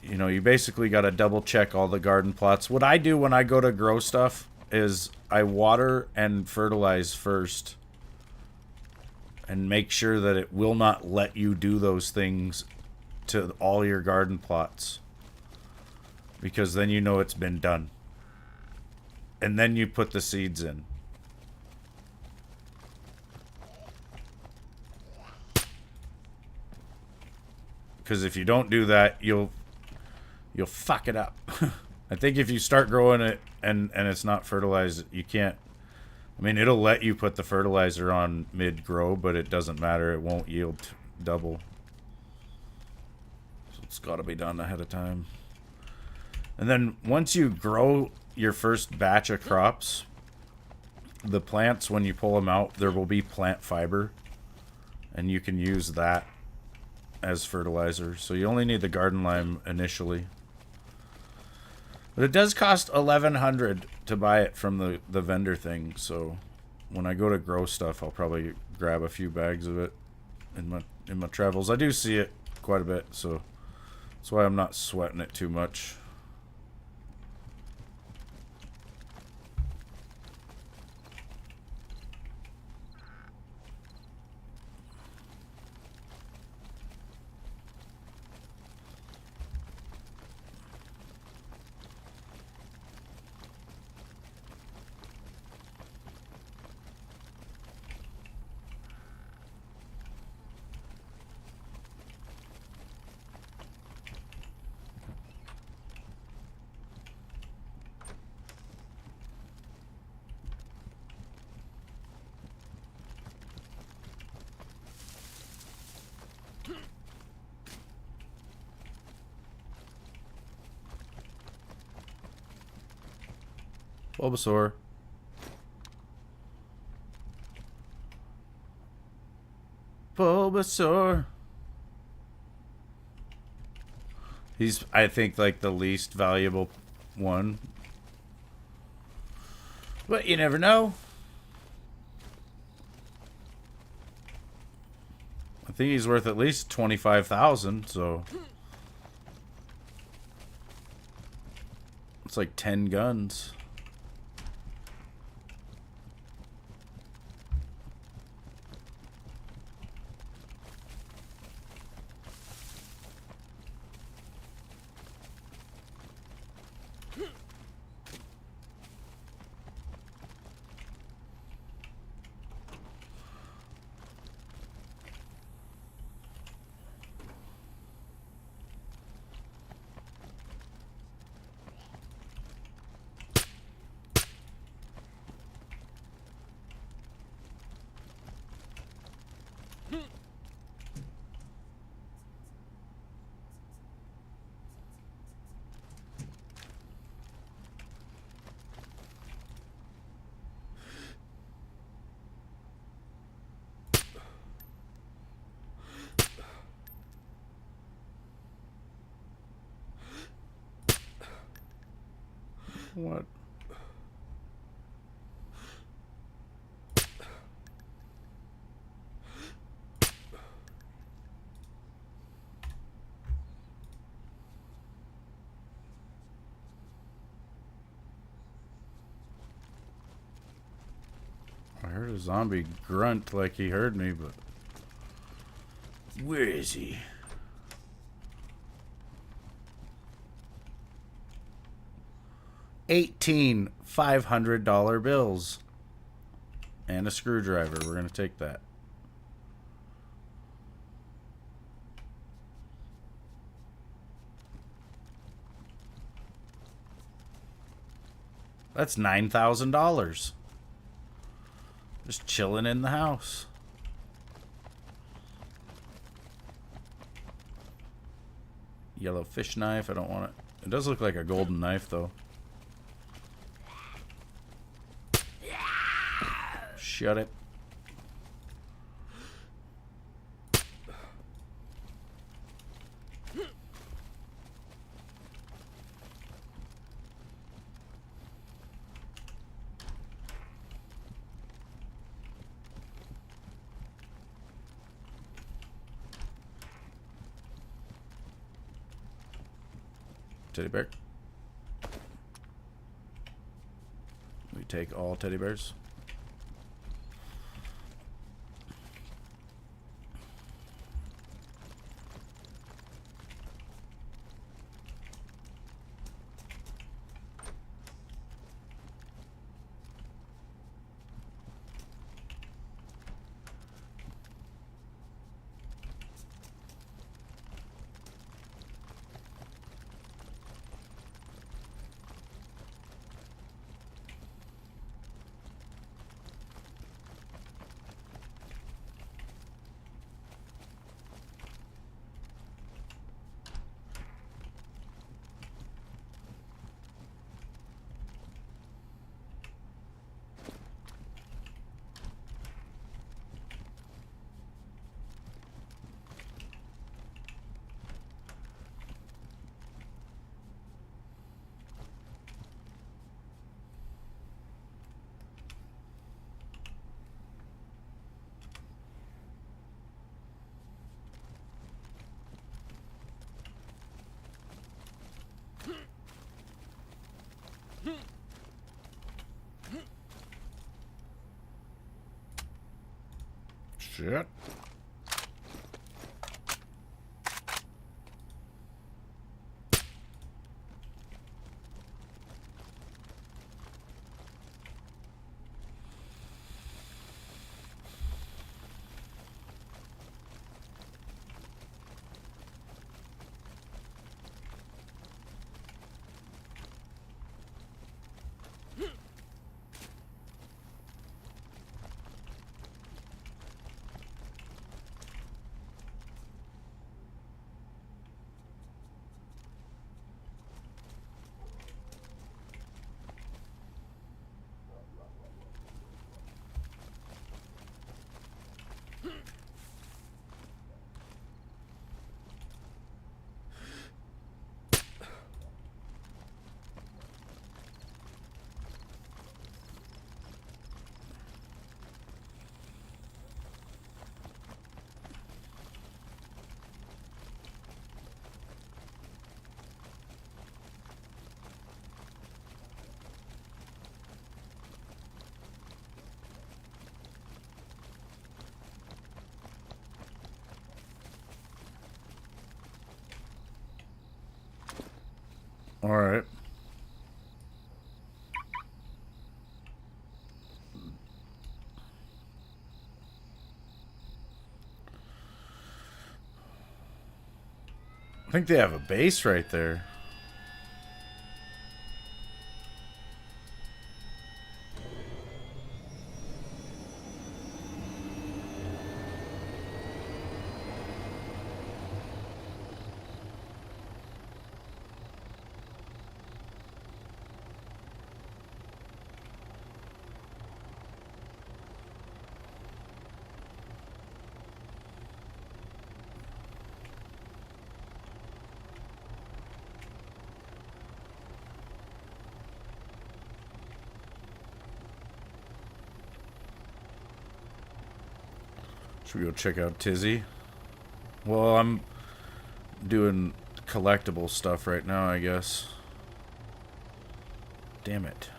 you know, you basically got to double check all the garden plots. What I do when I go to grow stuff is I water and fertilize first and make sure that it will not let you do those things to all your garden plots. Because then you know it's been done. And then you put the seeds in. Because if you don't do that, you'll fuck it up. I think if you start growing it and it's not fertilized, you can't. I mean, it'll let you put the fertilizer on mid-grow, but it doesn't matter. It won't yield double. So it's got to be done ahead of time. And then once you grow your first batch of crops, the plants, when you pull them out, there will be plant fiber. And you can use that as fertilizer. So you only need the garden lime initially. But it does cost $1,100 to buy it from the vendor thing. So when I go to grow stuff, I'll probably grab a few bags of it in my travels. I do see it quite a bit, so that's why I'm not sweating it too much. Bulbasaur. Bulbasaur. He's, I think, like the least valuable one. But you never know. I think he's worth at least 25,000, so it's like 10 guns. What? I heard a zombie grunt like he heard me, but Where is he? $1,800 bills. And a screwdriver. We're going to take that. That's $9,000. Just chilling in the house. Yellow fish knife. I don't want it. It does look like a golden knife, though. Shut it. Teddy bear. We take all teddy bears. Shit. All right. I think they have a base right there. Should we go check out Tizzy? Well, I'm doing collectible stuff right now, I guess. Damn it.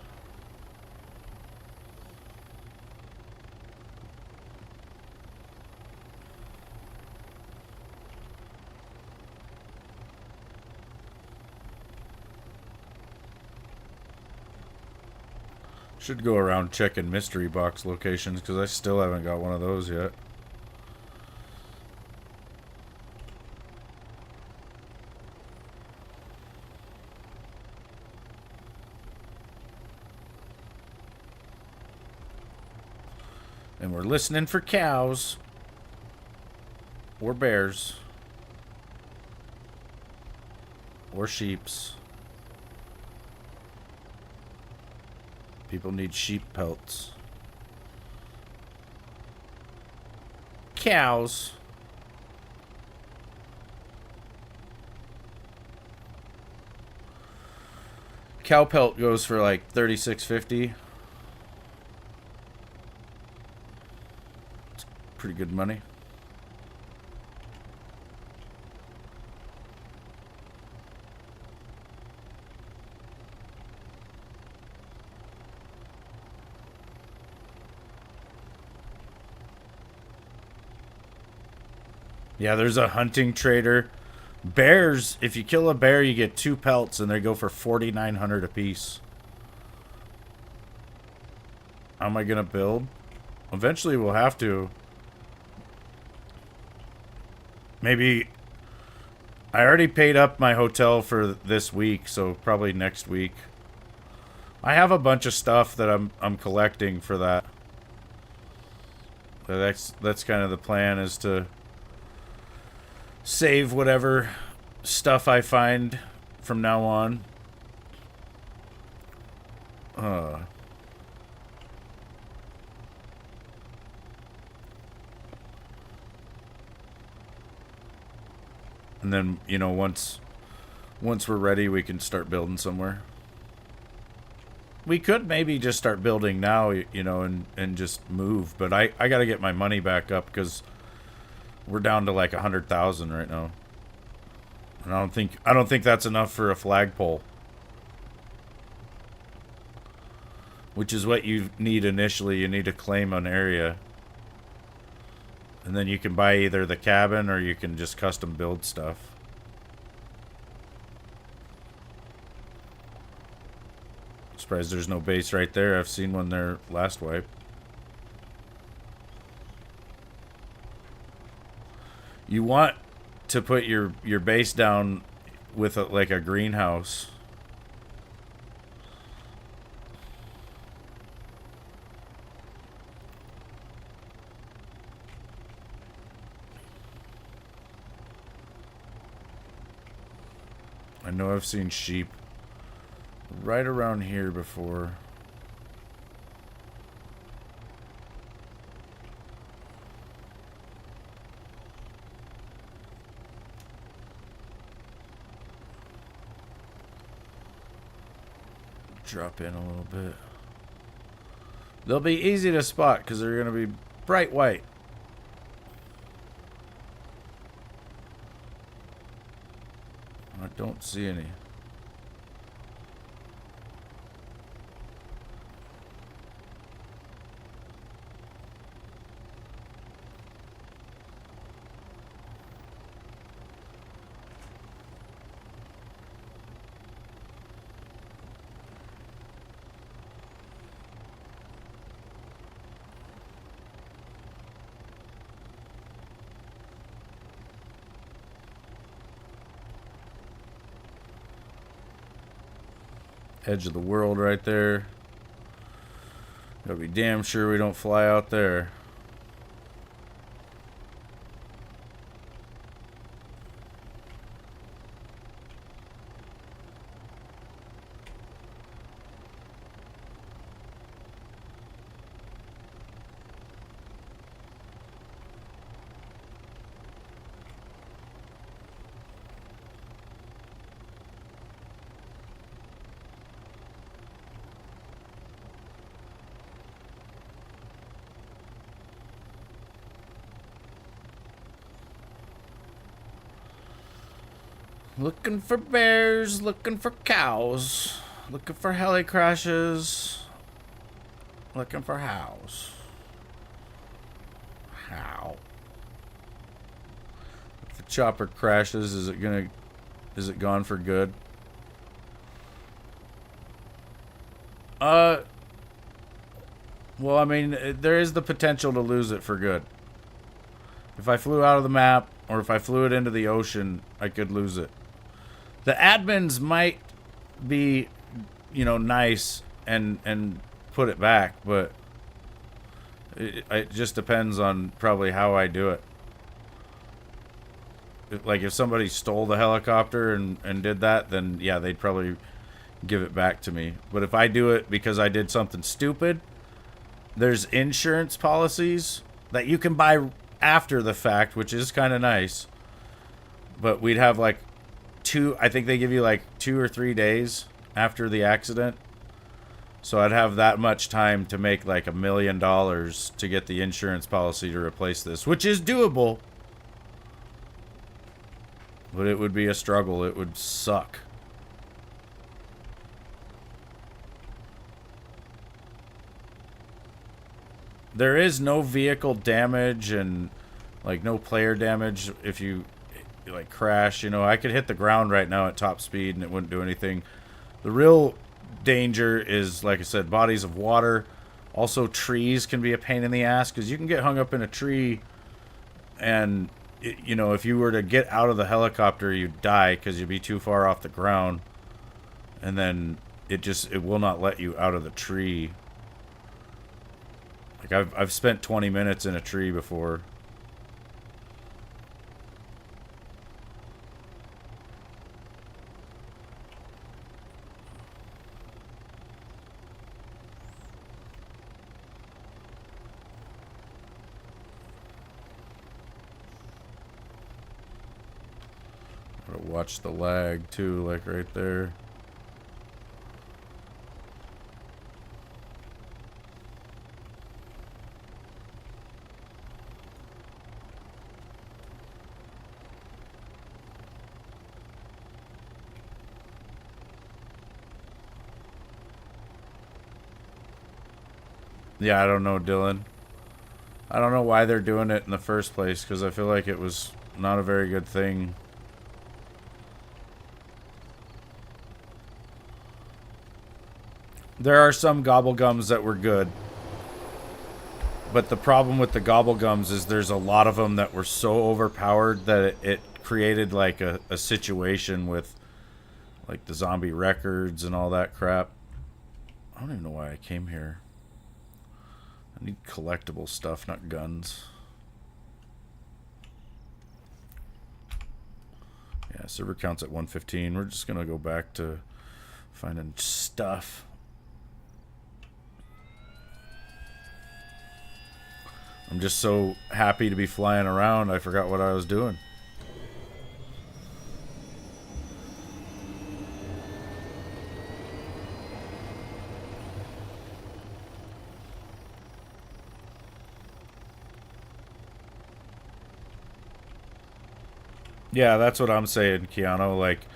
Should go around checking mystery box locations because I still haven't got one of those yet. And we're listening for cows. Or bears. Or sheeps. People need sheep pelts. Cows. Cow pelt goes for like $36.50. Pretty good money. Yeah, there's a hunting trader. Bears, if you kill a bear, you get 2 pelts and they go for $4,900 a piece. How am I gonna build? Eventually we'll have to. Maybe I already paid up my hotel for this week, so probably next week. I have a bunch of stuff that I'm collecting for that. But that's kind of the plan, is to save whatever stuff I find from now on. And then, you know, once we're ready, we can start building somewhere. We could maybe just start building now, you know, and just move. But I got to get my money back up because we're down to like 100,000 right now. And I don't think that's enough for a flagpole. Which is what you need initially. You need to claim an area. And then you can buy either the cabin or you can just custom build stuff. Surprised there's no base right there. I've seen one there last wipe. You want to put your base down with like a greenhouse. I know I've seen sheep right around here before. Drop in a little bit. They'll be easy to spot because they're going to be bright white. I don't see any. Edge of the world right there. Gotta be damn sure we don't fly out there. Looking for bears, looking for cows, looking for heli crashes, looking for hows. How? If the chopper crashes, is it gone for good? Well, I mean, there is the potential to lose it for good. If I flew out of the map, or if I flew it into the ocean, I could lose it. The admins might be, you know, nice and put it back, but it just depends on probably how I do it. Like, if somebody stole the helicopter and did that, then yeah, they'd probably give it back to me. But if I do it because I did something stupid, there's insurance policies that you can buy after the fact, which is kind of nice. But we'd have like I think they give you like 2 or 3 days after the accident. So I'd have that much time to make like $1 million to get the insurance policy to replace this, which is doable. But it would be a struggle. It would suck. There is no vehicle damage and like no player damage if you like crash. You know, I could hit the ground right now at top speed and it wouldn't do anything. The real danger is, like I said, bodies of water. Also, trees can be a pain in the ass because you can get hung up in a tree and, you know, if you were to get out of the helicopter, you'd die because you'd be too far off the ground. And then it will not let you out of the tree. Like, I've spent 20 minutes in a tree before. Gotta watch the lag too, like right there. Yeah, I don't know, Dylan. I don't know why they're doing it in the first place, because I feel like it was not a very good thing. There are some gobblegums that were good. But the problem with the gobblegums is there's a lot of them that were so overpowered that it created like a situation with like the zombie records and all that crap. I don't even know why I came here. I need collectible stuff, not guns. Yeah, server count's at 115. We're just gonna go back to finding stuff. I'm just so happy to be flying around, I forgot what I was doing. Yeah, that's what I'm saying, Keanu. Like,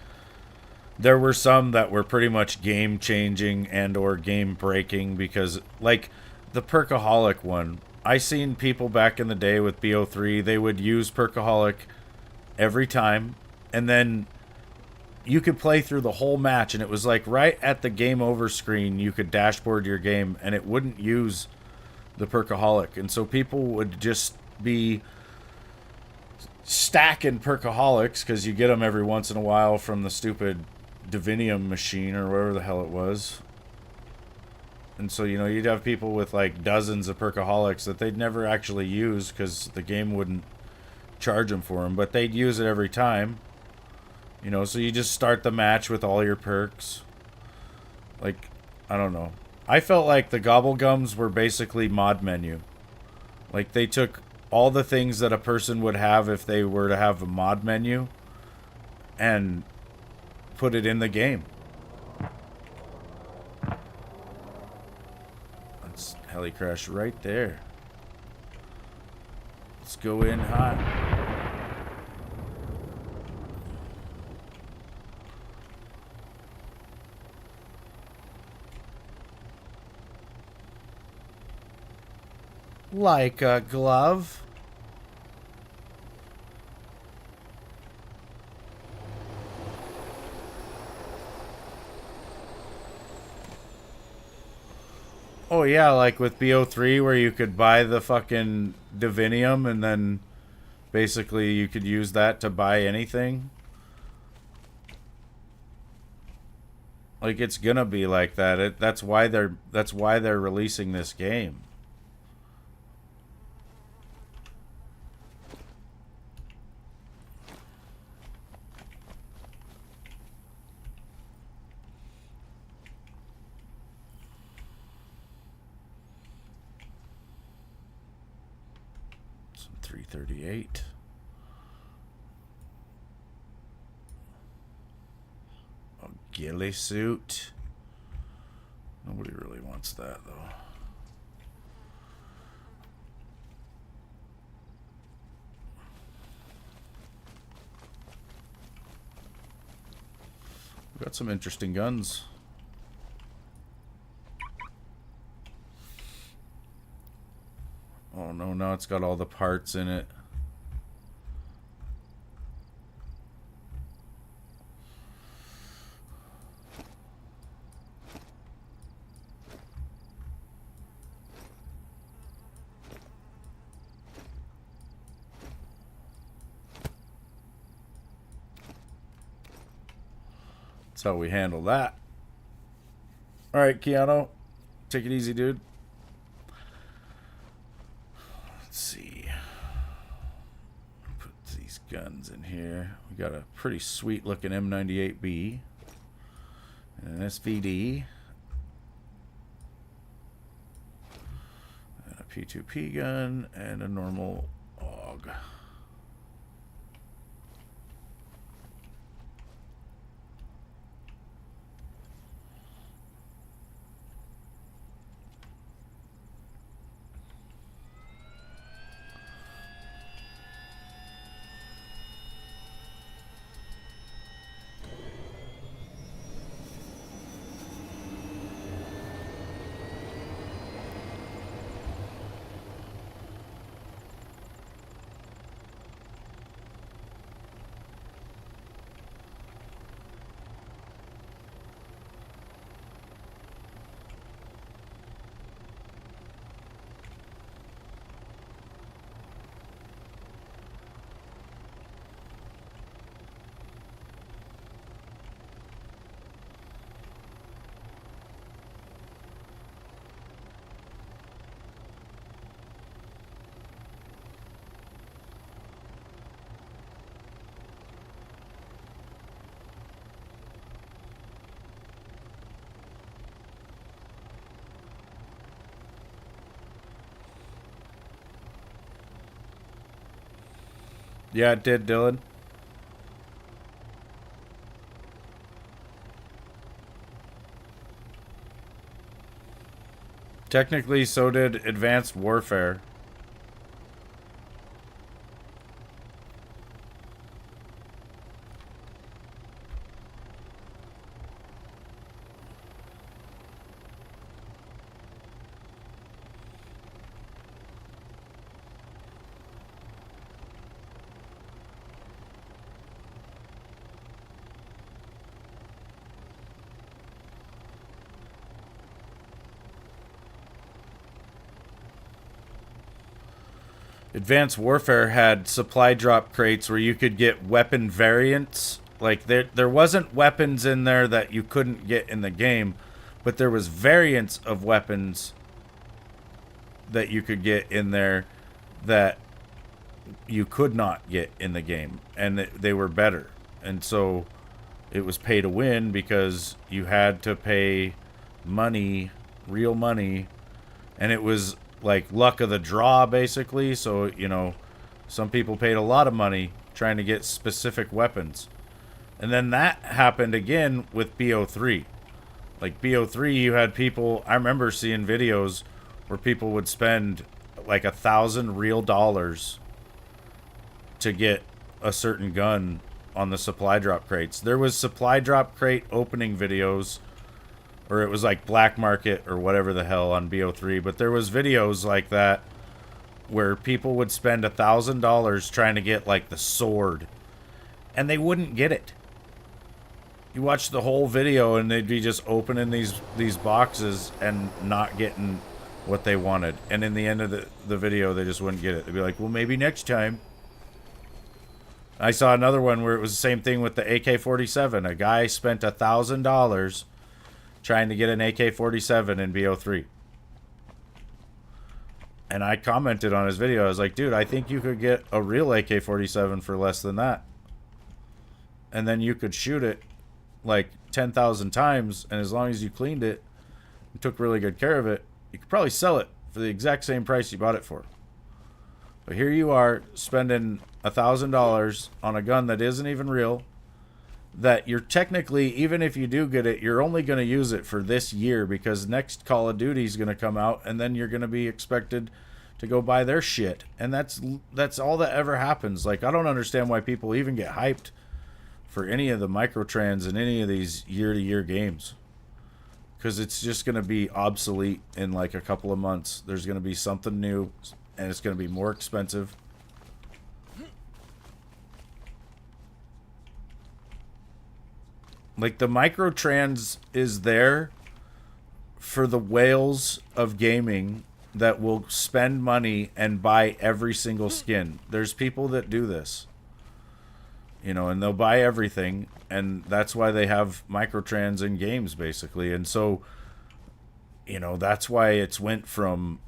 there were some that were pretty much game-changing and or game-breaking because, like, the Perkaholic one. I seen people back in the day with BO3, they would use Perkaholic every time, and then you could play through the whole match, and it was like right at the game over screen, you could dashboard your game, and it wouldn't use the Perkaholic. And so people would just be stacking Perkaholics because you get them every once in a while from the stupid Divinium machine or whatever the hell it was. And so, you know, you'd have people with like dozens of Perkaholics that they'd never actually use because the game wouldn't charge them for them, but they'd use it every time. You know, so you just start the match with all your perks. Like, I don't know. I felt like the Gobblegums were basically mod menu. Like, they took all the things that a person would have if they were to have a mod menu and put it in the game. That's heli crash right there. Let's go in hot. Like a glove. Oh yeah, like with BO3 where you could buy the fucking Divinium and then basically you could use that to buy anything. Like it's gonna be like that. That's why they're releasing this game. Some 338. A ghillie suit. Nobody really wants that though. We got some interesting guns. Oh no, now it's got all the parts in it. That's how we handle that. Alright, Keanu. Take it easy, dude. Let's see. Put these guns in here. We got a pretty sweet looking M98B. And an SVD. And a P2P gun. And a normal AUG. Yeah, it did, Dylan. Technically, so did Advanced Warfare. Advanced Warfare had supply drop crates where you could get weapon variants. Like there wasn't weapons in there that you couldn't get in the game, but there was variants of weapons that you could get in there that you could not get in the game, and they were better. And so it was pay to win because you had to pay money, real money, and it was like luck of the draw basically. So, you know, some people paid a lot of money trying to get specific weapons. And then that happened again with BO3. Like BO3, you had people, I remember seeing videos where people would spend like $1,000 real dollars to get a certain gun on the supply drop crates. There was supply drop crate opening videos, or it was like black market or whatever the hell on BO3, but there was videos like that where people would spend $1,000 trying to get like the sword, and they wouldn't get it. You watch the whole video and they'd be just opening these boxes and not getting what they wanted. And in the end of the video, they just wouldn't get it. They'd be like, well, maybe next time. I saw another one where it was the same thing with the AK-47. A guy spent $1,000 trying to get an AK-47 in BO3. And I commented on his video. I was like, dude, I think you could get a real AK-47 for less than that. And then you could shoot it like 10,000 times, and as long as you cleaned it and took really good care of it, you could probably sell it for the exact same price you bought it for. But here you are spending $1,000 on a gun that isn't even real, that you're technically, even if you do get it, you're only going to use it for this year because next Call of Duty is going to come out, and then you're going to be expected to go buy their shit. And that's all that ever happens. Like, I don't understand why people even get hyped for any of the microtrans in any of these year-to-year games. Because it's just going to be obsolete in like a couple of months. There's going to be something new, and it's going to be more expensive. Like, the microtrans is there for the whales of gaming that will spend money and buy every single skin. There's people that do this. You know, and they'll buy everything, and that's why they have microtrans in games, basically. And so, you know, that's why it's went from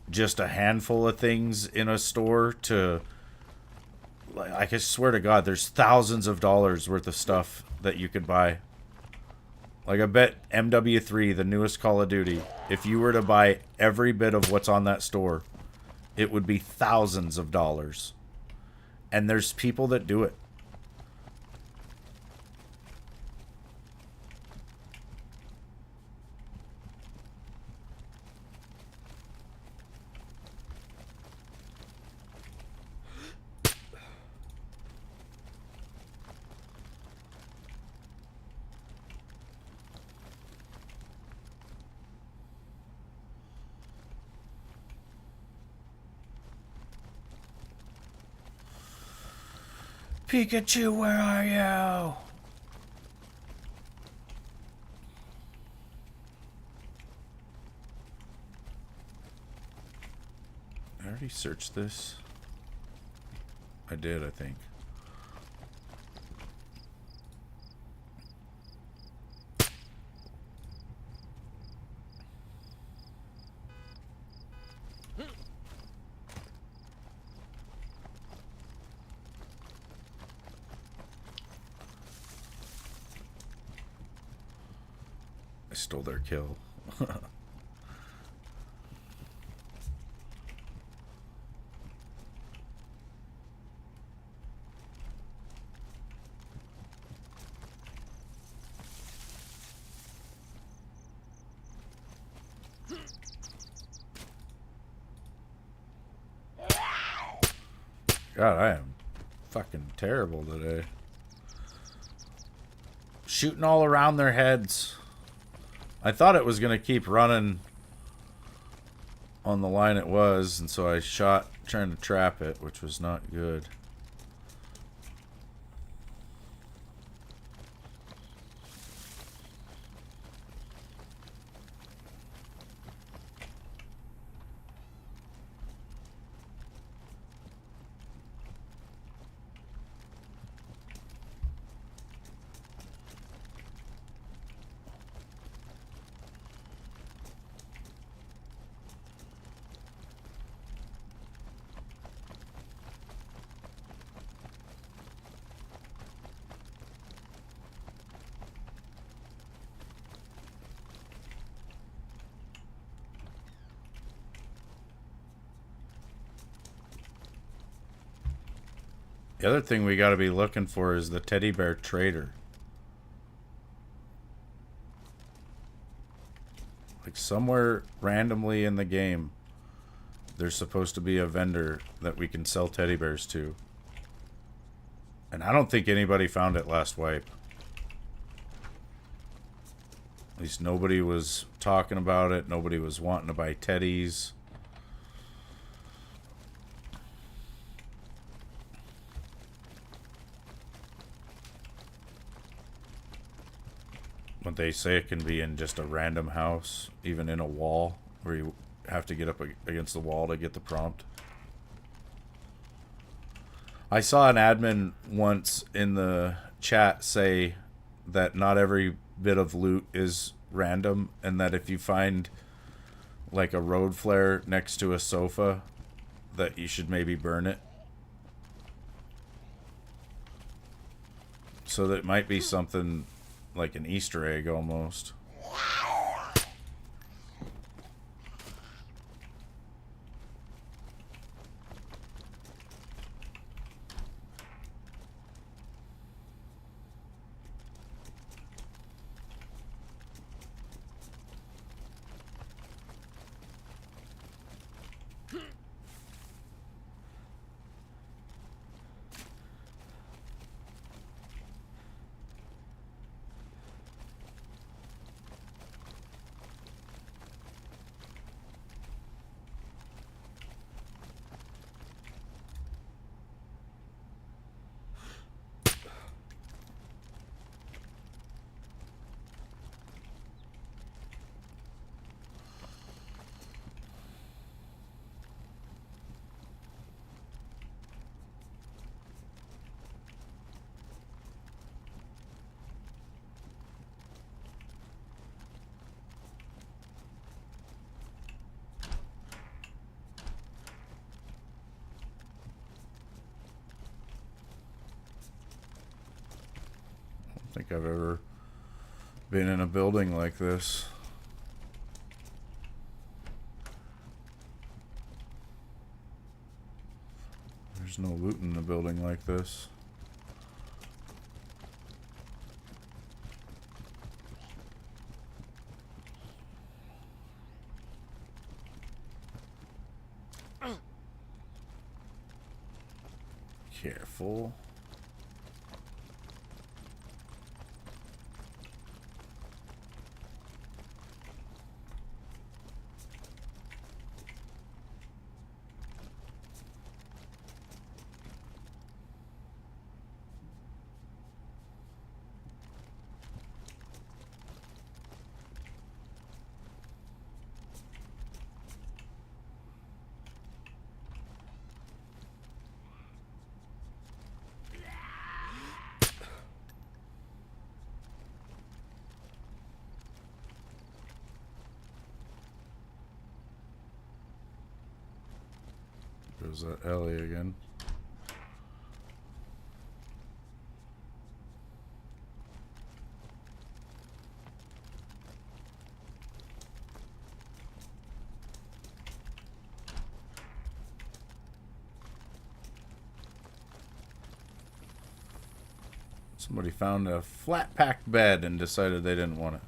just a handful of things in a store to, like, I swear to God, there's thousands of dollars worth of stuff that you could buy. Like, I bet MW3, the newest Call of Duty, if you were to buy every bit of what's on that store, it would be thousands of dollars. And there's people that do it. Pikachu, where are you? I already searched this. I did, I think. I stole their kill. God, I am fucking terrible today. Shooting all around their heads. I thought it was going to keep running on the line it was, and so I shot trying to trap it, which was not good. The other thing we got to be looking for is the teddy bear trader. Like, somewhere randomly in the game, there's supposed to be a vendor that we can sell teddy bears to. And I don't think anybody found it last wipe. At least nobody was talking about it. Nobody was wanting to buy teddies. But they say it can be in just a random house, even in a wall, where you have to get up against the wall to get the prompt. I saw an admin once in the chat say that not every bit of loot is random, and that if you find like a road flare next to a sofa, that you should maybe burn it. So that might be something like an Easter egg almost. I don't think I've ever been in a building like this. There's no loot in a building like this. Careful. There's that Ellie again. Somebody found a flat packed bed and decided they didn't want it.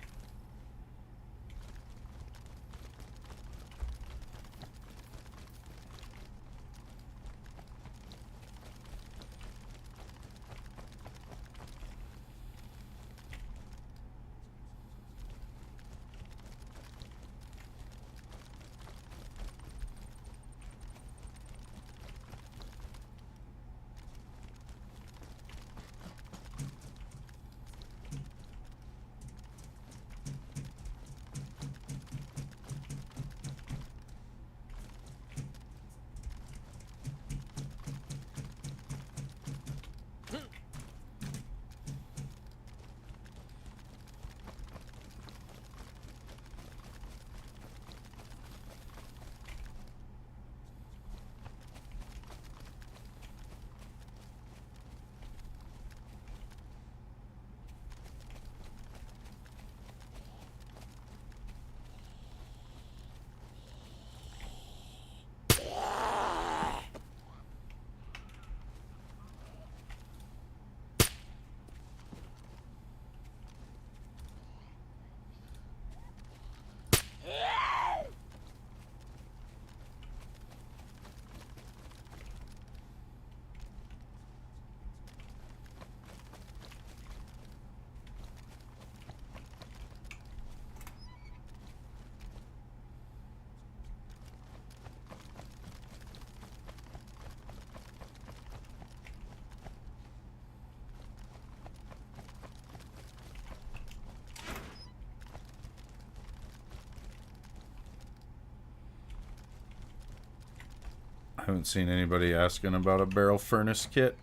I haven't seen anybody asking about a barrel furnace kit.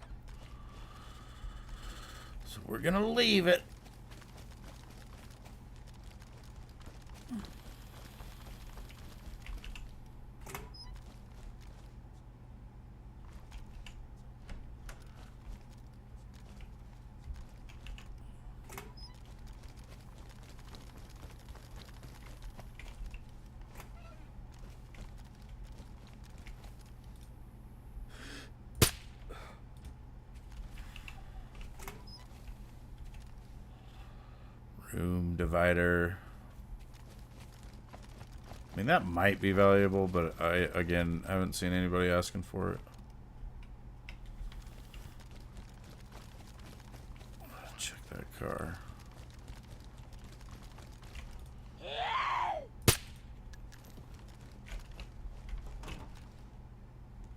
So we're gonna leave it. Room divider. I mean, that might be valuable, but I haven't seen anybody asking for it. Check that car.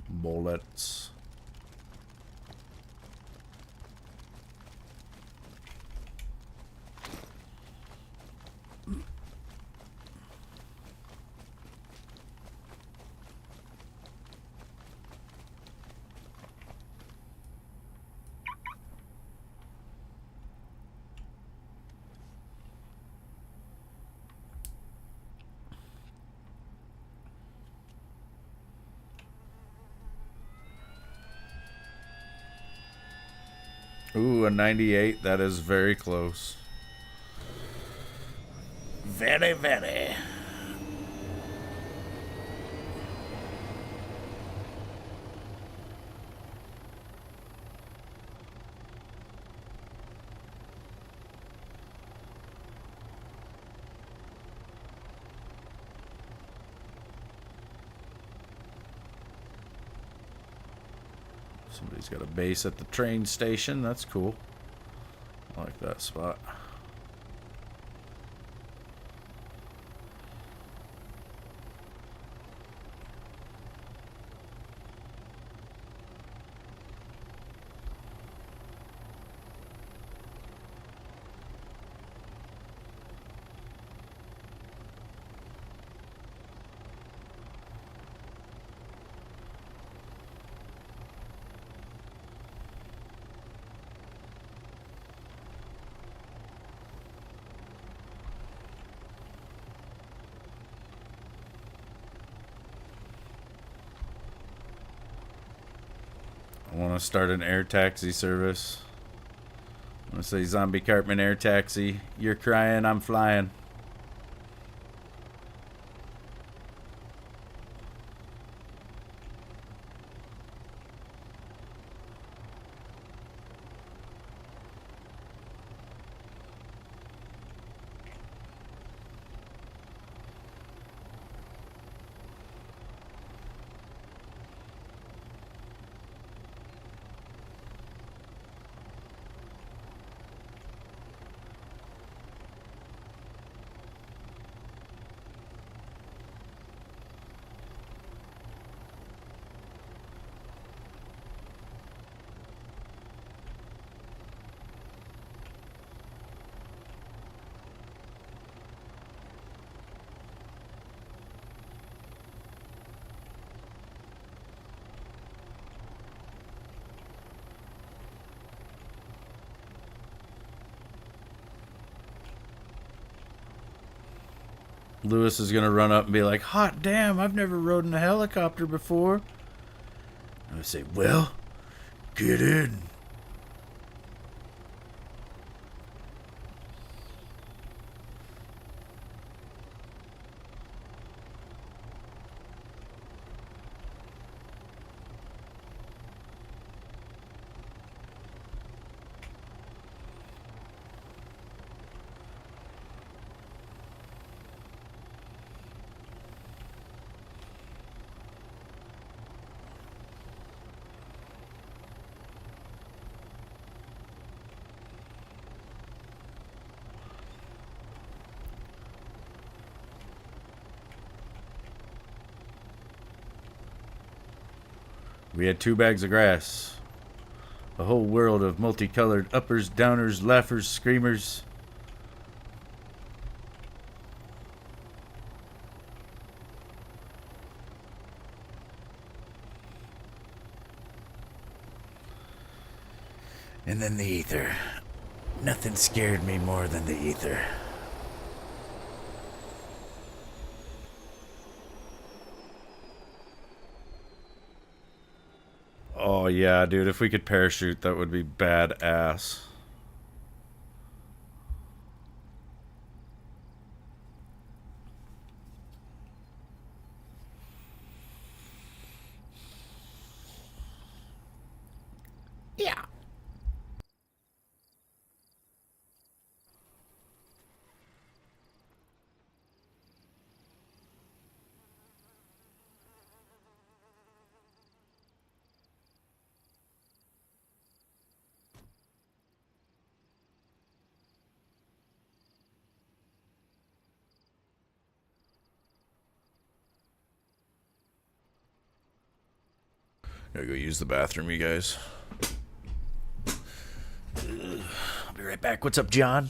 Bullets. Ooh, a 98. That is very close. Very, very. Somebody's got a base at the train station. That's cool. I like that spot. I want to start an air taxi service. I want to say, Zombie Cartman air taxi. You're crying, I'm flying. Lewis is going to run up and be like, hot damn, I've never rode in a helicopter before. I would say, well, get in. We had 2 bags of grass. A whole world of multicolored uppers, downers, laughers, screamers. And then the ether. Nothing scared me more than the ether. Oh yeah, dude, if we could parachute, that would be badass. Yeah. Gotta go use the bathroom, you guys. I'll be right back. What's up, John?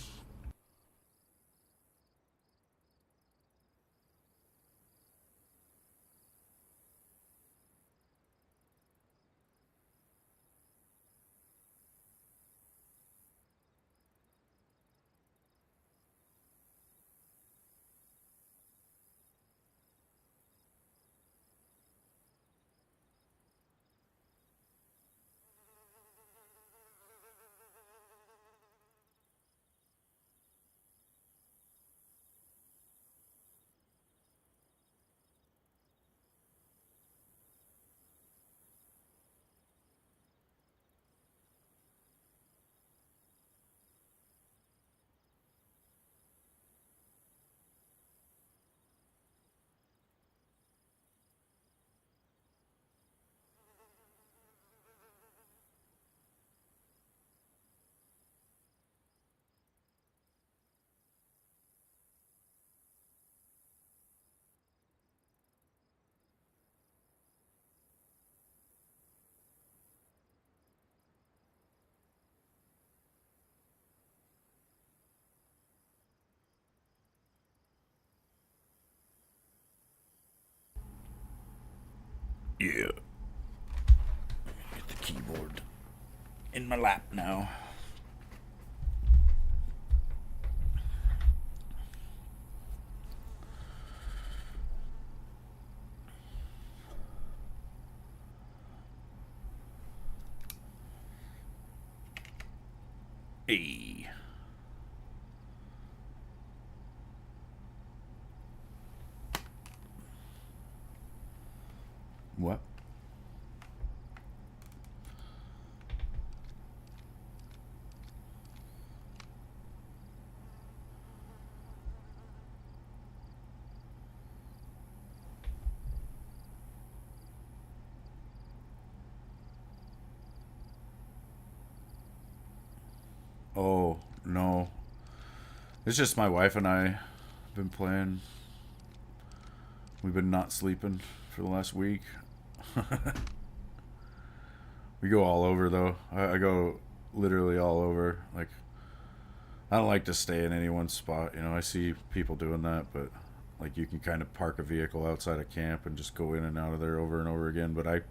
Yeah. Get the keyboard in my lap now. Hey. What? Oh, no. It's just my wife and I been playing. We've been not sleeping for the last week. We go all over, though. I go literally all over. Like, I don't like to stay in any one spot. You know, I see people doing that, but like you can kind of park a vehicle outside a camp and just go in and out of there over and over again. But I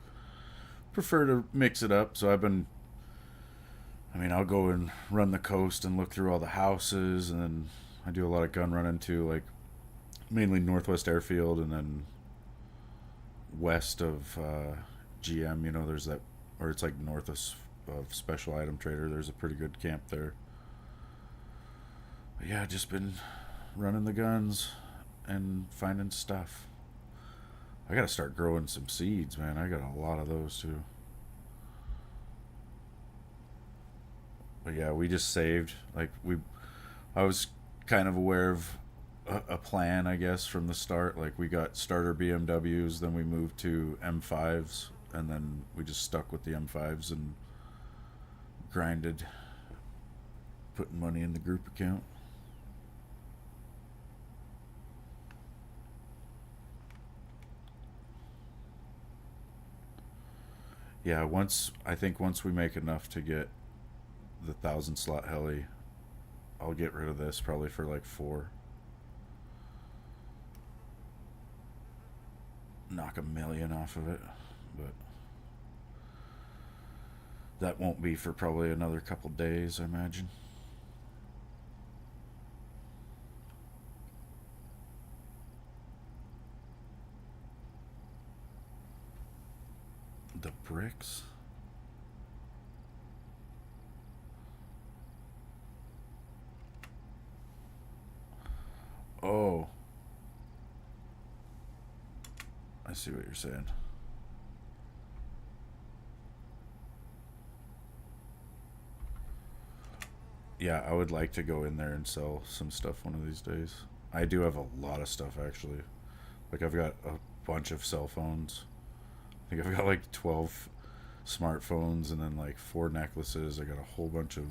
prefer to mix it up. So I'll go and run the coast and look through all the houses, and then I do a lot of gun running too, like mainly Northwest Airfield, and then west of GM. You know, there's that, or it's like north of Special Item Trader. There's a pretty good camp there. But yeah, just been running the guns and finding stuff. I gotta start growing some seeds, man. I got a lot of those too. But yeah, we just saved. I was kind of aware of a plan, I guess, from the start. Like we got starter BMWs, then we moved to M5s, and then we just stuck with the M5s and grinded, putting money in the group account. Yeah, I think once we make enough to get the 1,000 slot heli, I'll get rid of this probably for like 4. Knock $1 million off of it, but that won't be for probably another couple days, I imagine. The bricks? Oh. I see what you're saying. Yeah, I would like to go in there and sell some stuff one of these days. I do have a lot of stuff, actually. Like, I've got a bunch of cell phones. I think I've got like 12 smartphones and then like 4 necklaces. I got a whole bunch of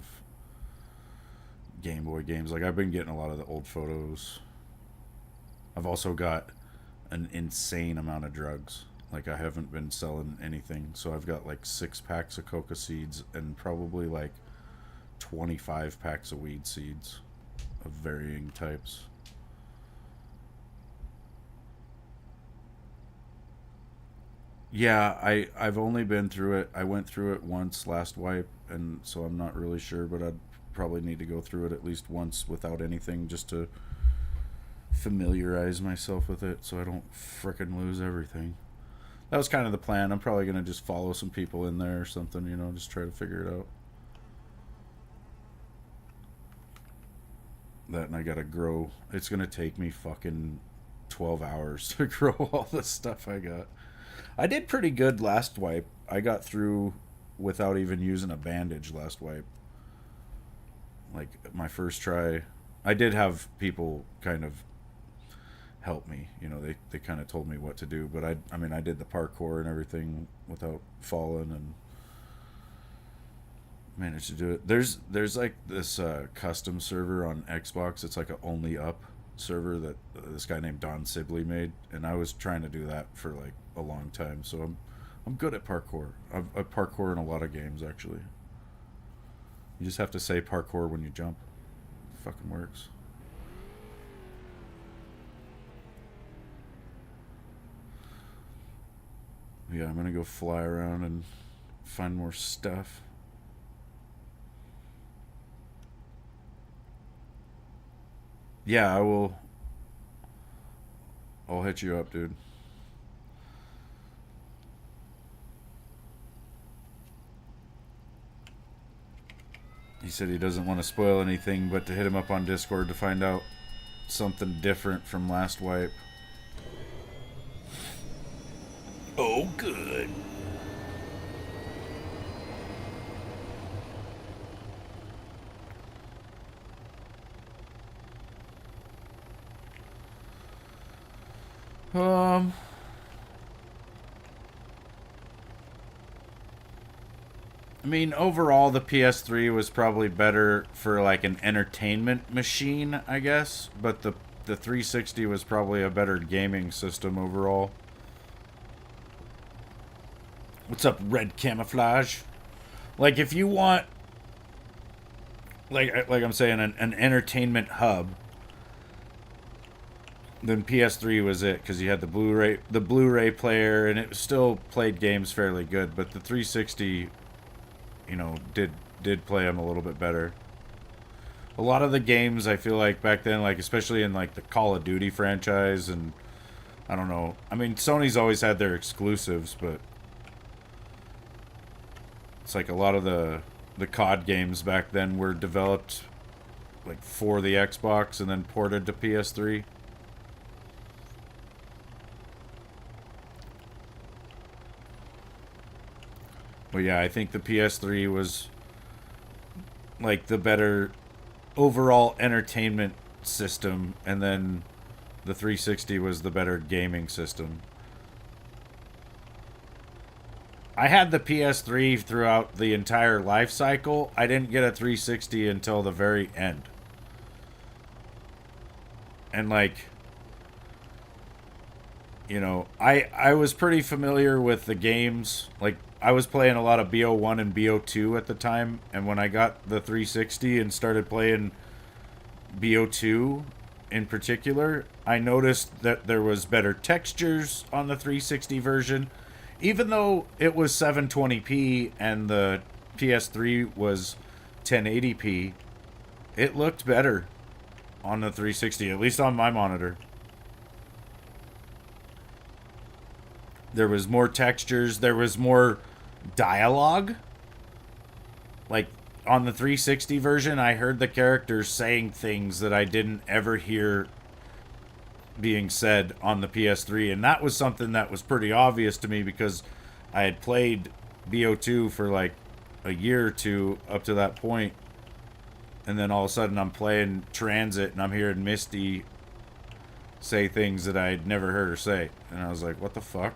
Game Boy games. Like, I've been getting a lot of the old photos. I've also got an insane amount of drugs. Like, I haven't been selling anything. So I've got like 6 packs of coca seeds and probably like 25 packs of weed seeds of varying types. Yeah, I've only been through it. I went through it once last wipe, and so I'm not really sure, but I'd probably need to go through it at least once without anything just to familiarize myself with it so I don't frickin' lose everything. That was kind of the plan. I'm probably going to just follow some people in there or something, you know, just try to figure it out. That, and I gotta grow. It's gonna take me fucking 12 hours to grow all the stuff I got. I did pretty good last wipe. I got through without even using a bandage last wipe. Like, my first try. I did have people kind of help me. You know, they kind of told me what to do. But I mean, I did the parkour and everything without falling and managed to do it. There's like this custom server on Xbox. It's like a only up server that this guy named Don Sibley made, and I was trying to do that for like a long time. So I'm good at parkour. I parkour in a lot of games, actually. You just have to say parkour when you jump. It fucking works. Yeah, I'm gonna go fly around and find more stuff. Yeah, I will. I'll hit you up, dude. He said he doesn't want to spoil anything, but to hit him up on Discord to find out something different from last wipe. Oh, good. I mean, overall, the PS3 was probably better for like an entertainment machine, I guess. But the 360 was probably a better gaming system overall. What's up, Red Camouflage? Like, if you want, like I'm saying, an entertainment hub, then PS3 was it, because you had the Blu-ray player, and it still played games fairly good. But the 360, you know, did play them a little bit better. A lot of the games, I feel like back then, like especially in like the Call of Duty franchise, and I don't know. I mean, Sony's always had their exclusives, but it's like a lot of the COD games back then were developed like for the Xbox and then ported to PS3. But yeah, I think the PS3 was like the better overall entertainment system, and then the 360 was the better gaming system. I had the PS3 throughout the entire life cycle. I didn't get a 360 until the very end. And like, you know, I was pretty familiar with the games. Like, I was playing a lot of BO1 and BO2 at the time, and when I got the 360 and started playing BO2 in particular, I noticed that there was better textures on the 360 version. Even though it was 720p and the PS3 was 1080p, it looked better on the 360, at least on my monitor. There was more textures, there was more dialogue. Like on the 360 version, I heard the characters saying things that I didn't ever hear being said on the PS3, and that was something that was pretty obvious to me because I had played BO2 for like a year or two up to that point, and then all of a sudden I'm playing Transit and I'm hearing Misty say things that I'd never heard her say, and I was like, what the fuck?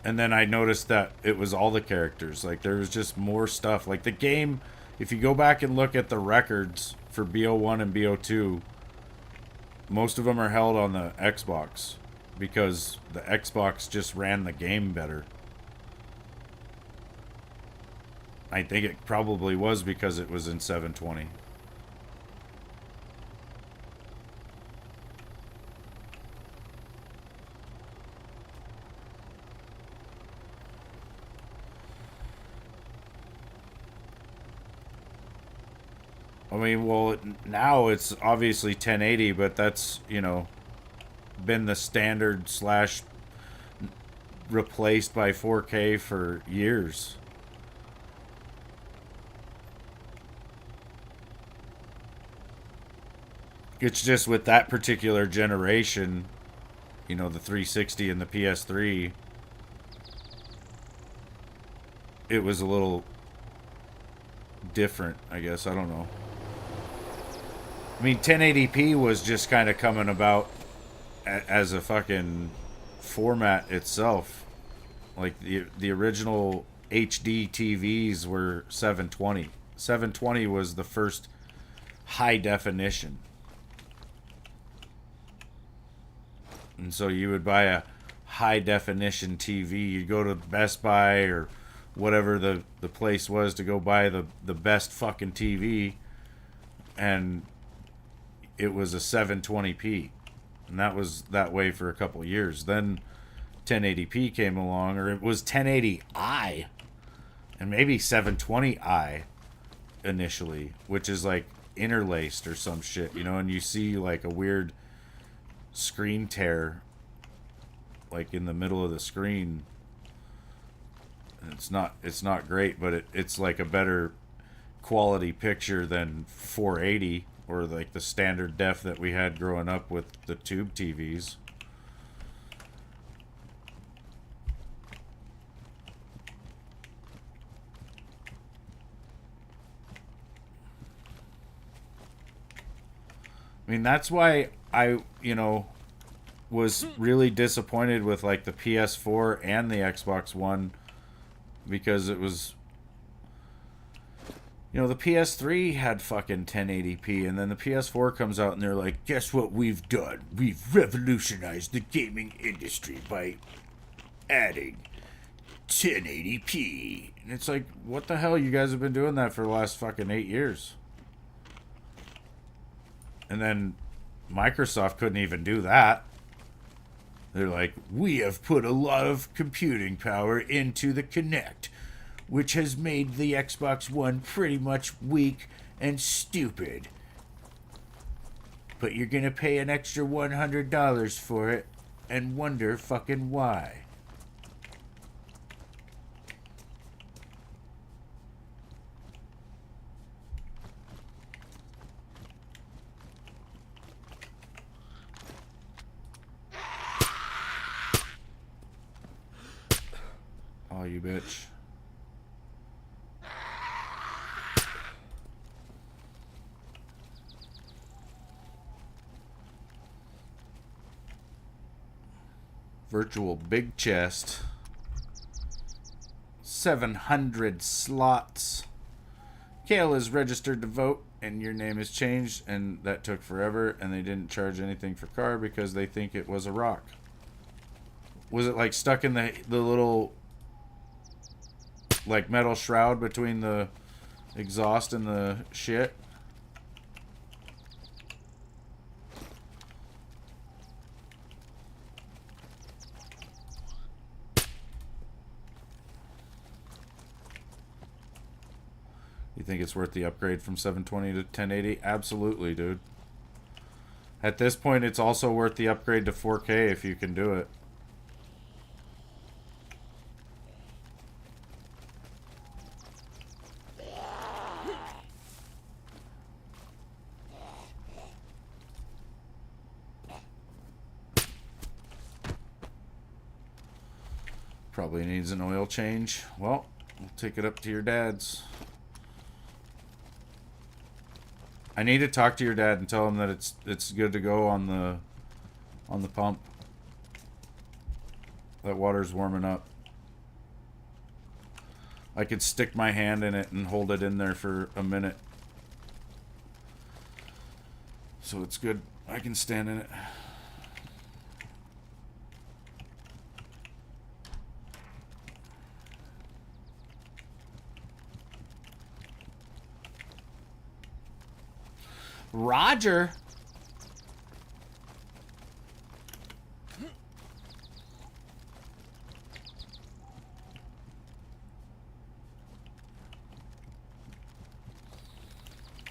And then I noticed that it was all the characters. Like, there was just more stuff. Like, the game, if you go back and look at the records for BO1 and BO2, most of them are held on the Xbox because the Xbox just ran the game better. I think it probably was because it was in 720. I mean, well, now it's obviously 1080, but that's, you know, been the standard slash replaced by 4K for years. It's just with that particular generation, you know, the 360 and the PS3, it was a little different, I guess. I don't know. I mean, 1080p was just kind of coming about as a fucking format itself. Like, the original HD TVs were 720. 720 was the first high definition. And so you would buy a high definition TV. You'd go to Best Buy or whatever the place was to go buy the best fucking TV. And it was a 720p. And that was that way for a couple years. Then 1080p came along, or it was 1080i. And maybe 720i initially, which is like interlaced or some shit, you know, and you see like a weird screen tear like in the middle of the screen. And it's not great, but it's like a better quality picture than 480 or like the standard def that we had growing up with the tube TVs. I mean, that's why I, you know, was really disappointed with like the PS4 and the Xbox One, because it was, you know, the PS3 had fucking 1080p, and then the PS4 comes out and they're like, guess what we've done? We've revolutionized the gaming industry by adding 1080p. And it's like, what the hell? You guys have been doing that for the last fucking 8 years. And then Microsoft couldn't even do that. They're like, we have put a lot of computing power into the Kinect, which has made the Xbox One pretty much weak and stupid. But you're gonna pay an extra $100 for it and wonder fucking why. Oh, you bitch. Virtual big chest. 700 slots. Kale is registered to vote, and your name is changed, and that took forever, and they didn't charge anything for car because they think it was a rock. Was it like stuck in the little like metal shroud between the exhaust and the shit? think it's worth the upgrade from 720 to 1080? Absolutely, dude. At this point, it's also worth the upgrade to 4K if you can do it. Probably needs an oil change. Well, we'll take it up to your dad's. I need to talk to your dad and tell him that it's good to go on the pump. That water's warming up. I could stick my hand in it and hold it in there for a minute. So it's good. I can stand in it. Roger.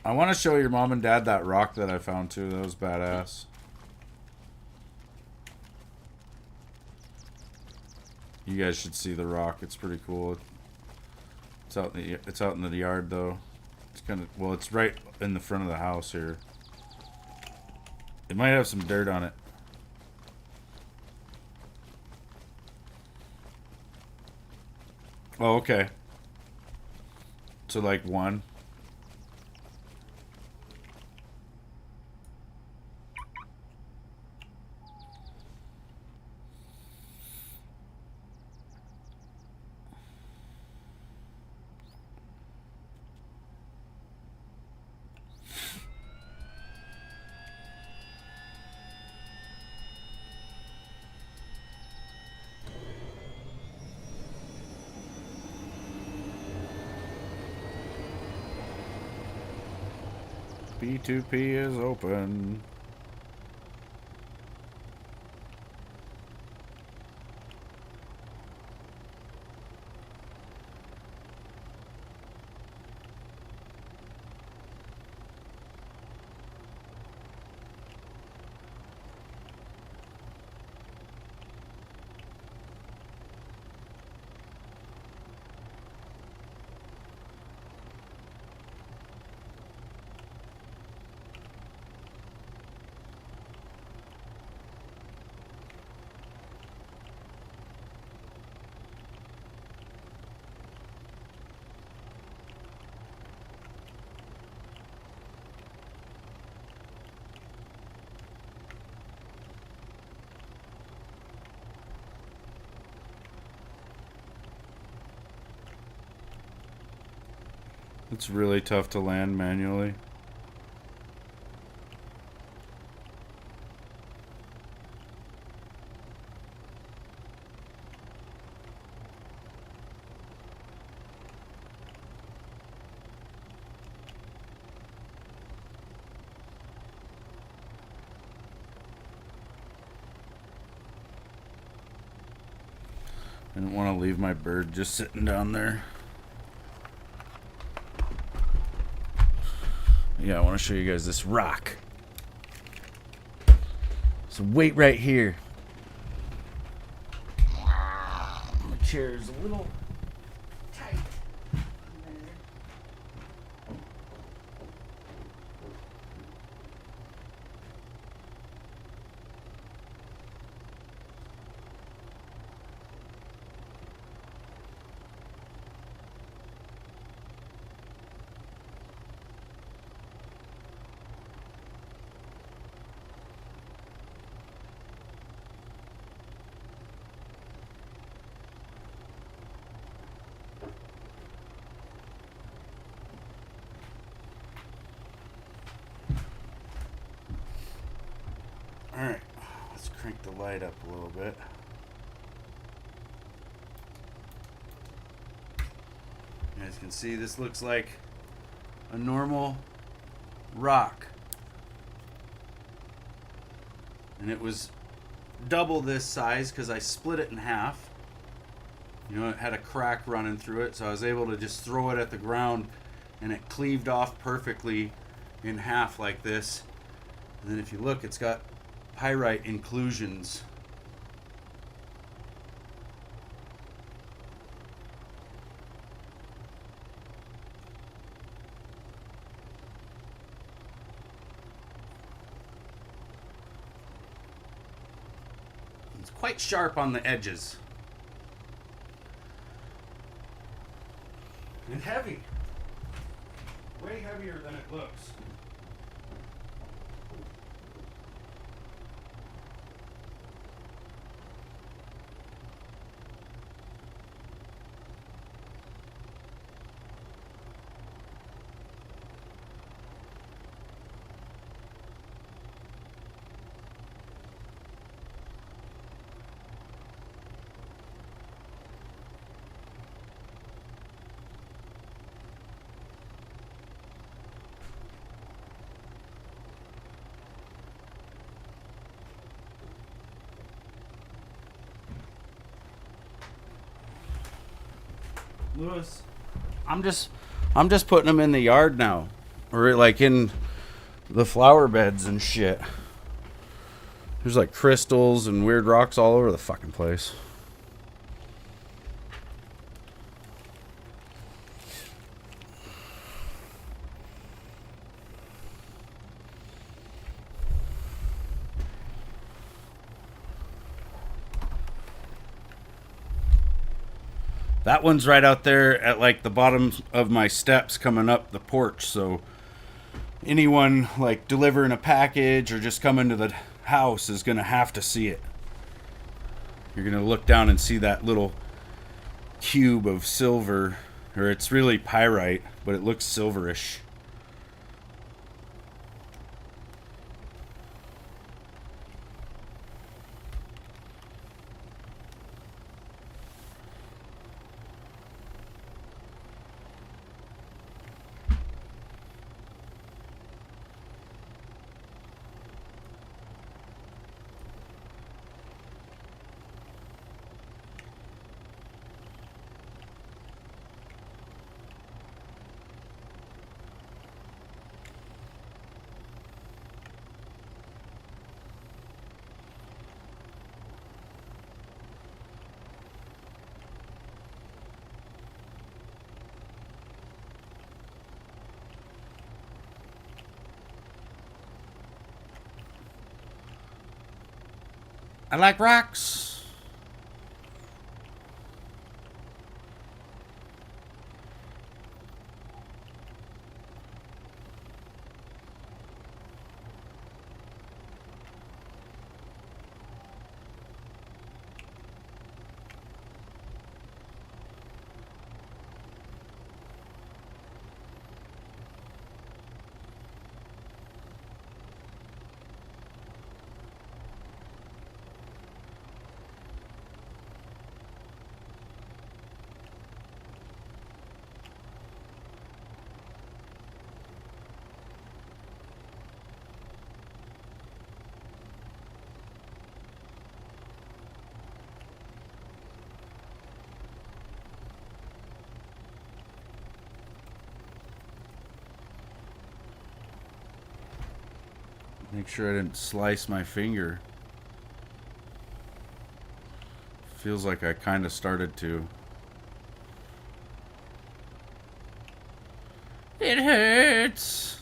I want to show your mom and dad that rock that I found too. That was badass. You guys should see the rock. It's pretty cool. It's out in the yard though. It's kind of, well, it's right in the front of the house here. It might have some dirt on it. Oh, okay. So like one. P2P is open. It's really tough to land manually. I didn't want to leave my bird just sitting down there. Yeah, I want to show you guys this rock. So wait right here. My chair is a little tight. Alright, let's crank the light up a little bit. You guys can see this looks like a normal rock. And it was double this size because I split it in half. You know, it had a crack running through it, so I was able to just throw it at the ground and it cleaved off perfectly in half like this. And then if you look, it's got pyrite inclusions. It's quite sharp on the edges. And heavy. Way heavier than it looks. Lewis, I'm just putting them in the yard now, or like in the flower beds and shit. There's like crystals and weird rocks all over the fucking place. That one's right out there at like the bottom of my steps coming up the porch. So anyone like delivering a package or just coming to the house is going to have to see it. You're going to look down and see that little cube of silver, or it's really pyrite, but it looks silverish. I like rocks. Make sure I didn't slice my finger. Feels like I kind of started to. It hurts.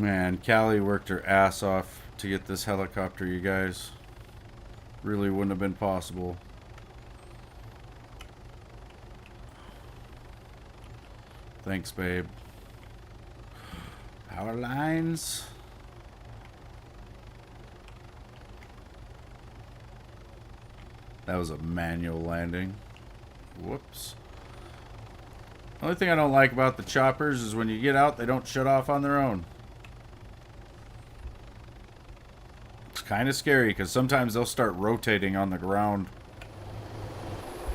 Man, Callie worked her ass off to get this helicopter, you guys. Really wouldn't have been possible. Thanks, babe. Power lines. That was a manual landing. Whoops. The only thing I don't like about the choppers is when you get out, they don't shut off on their own. It's kind of scary because sometimes they'll start rotating on the ground.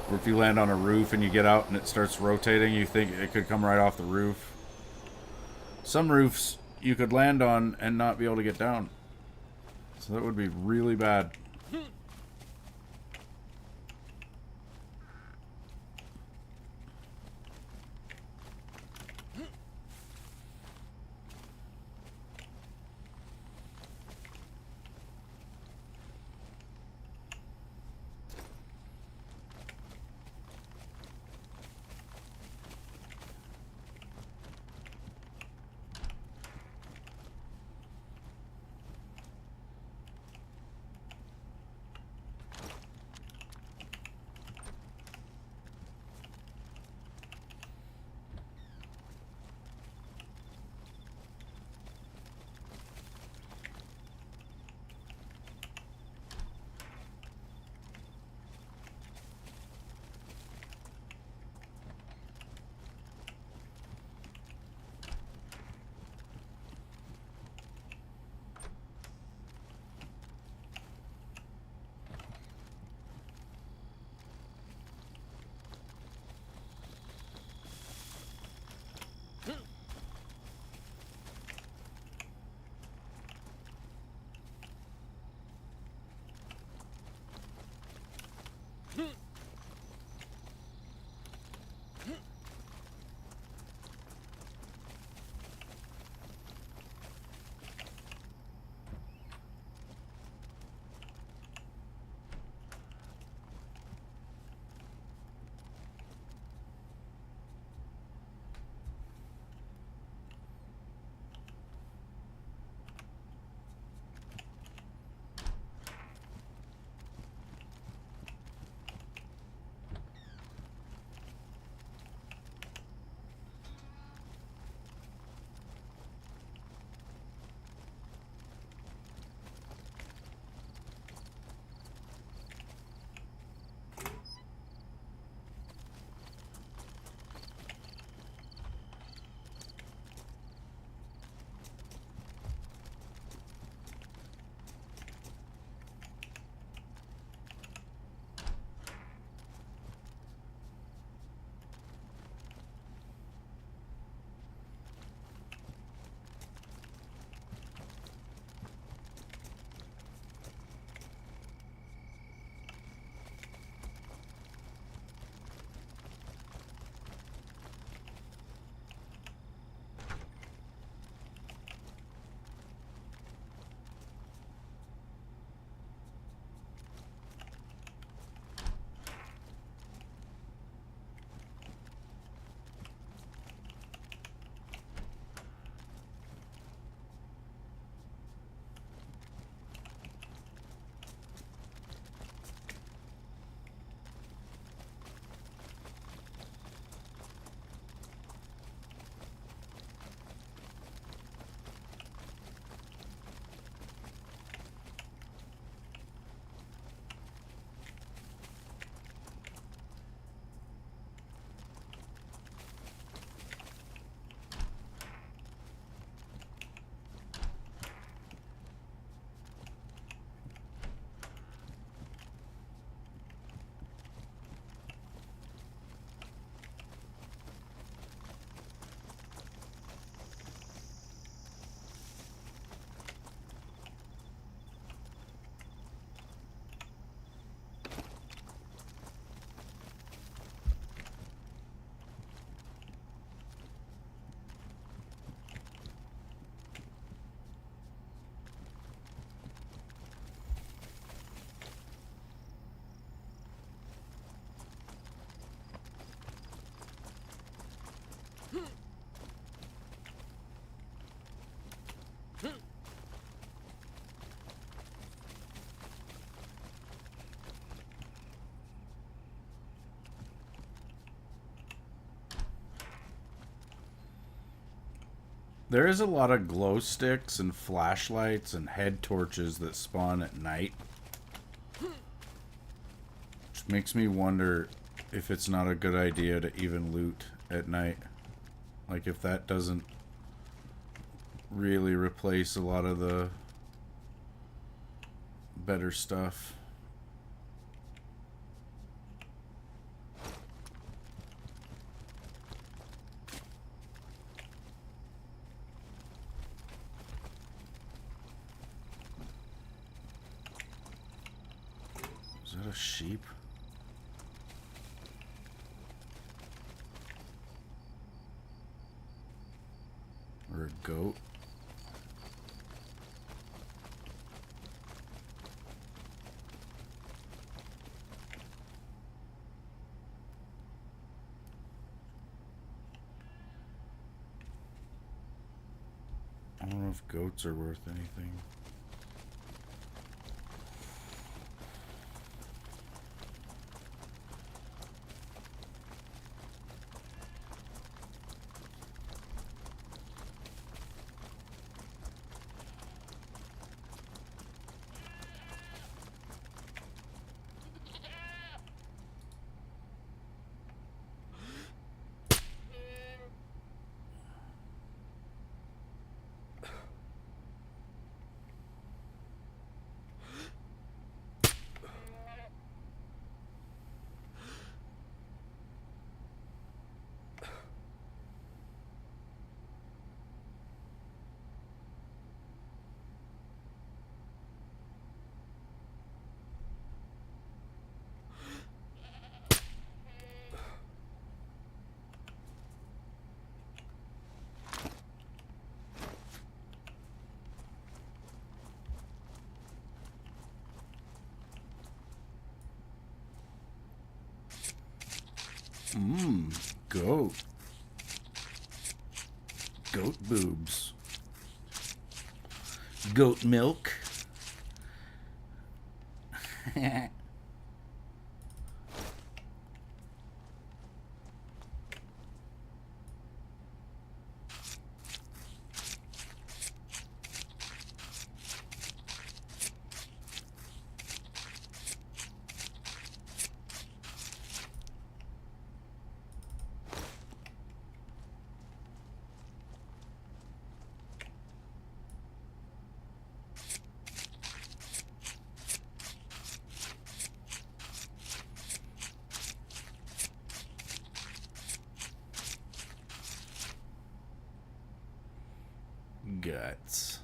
Or if you land on a roof and you get out and it starts rotating, you think it could come right off the roof. Some roofs you could land on and not be able to get down. So that would be really bad. There is a lot of glow sticks and flashlights and head torches that spawn at night. Which makes me wonder if it's not a good idea to even loot at night. Like if that doesn't really replace a lot of the better stuff. Is that a sheep? Or a goat? I don't know if goats are worth anything. Goat. Goat boobs. Goat milk. Guts.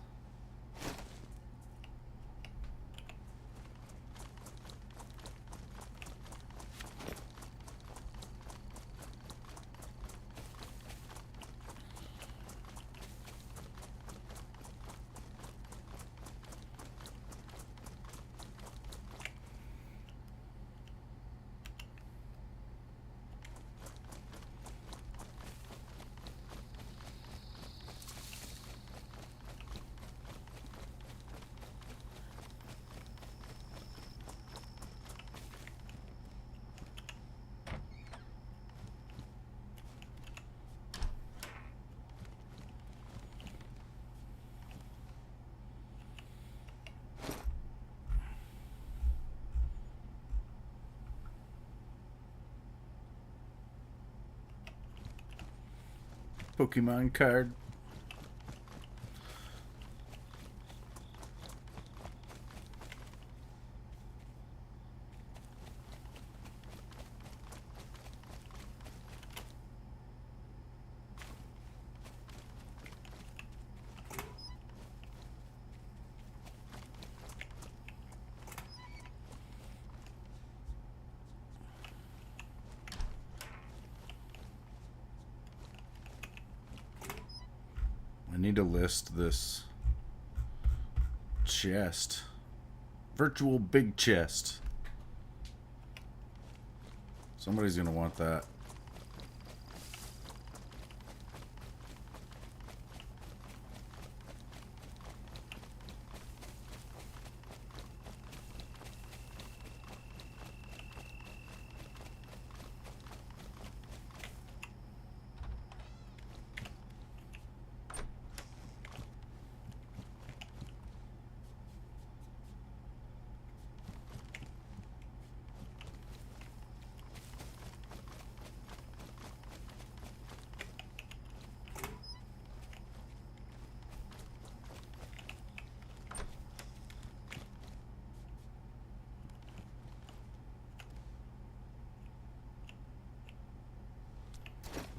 Pokemon card. I need to list this chest. Virtual big chest. Somebody's gonna want that.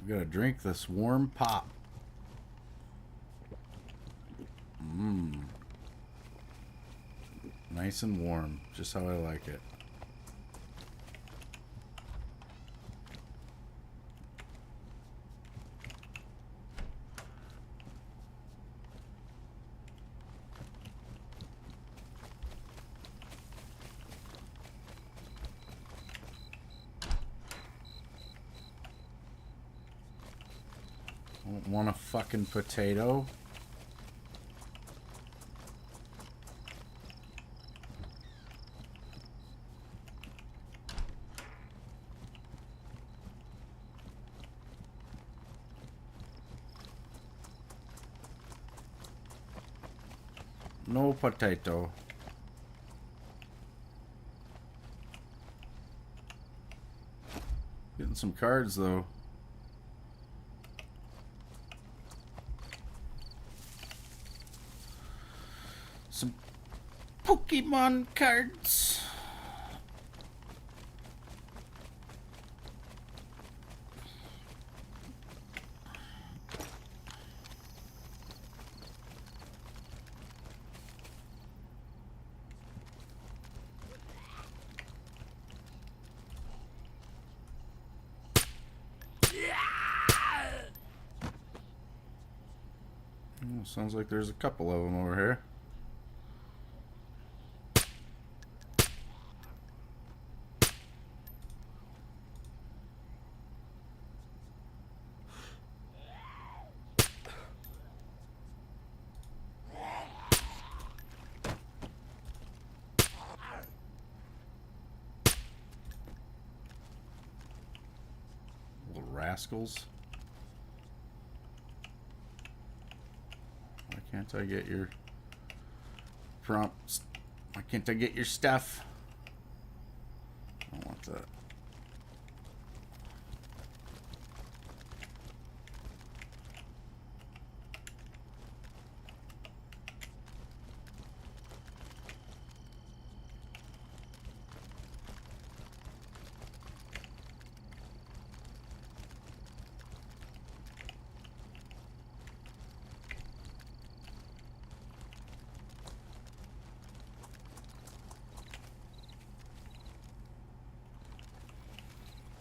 We gotta drink this warm pop. Mmm. Nice and warm, just how I like it. Don't want a fucking potato. No potato. Getting some cards though. Some Pokemon cards. Oh, sounds like there's a couple of them over here. Little rascals. Why can't I get your prompts? Why can't I get your stuff? I don't want that.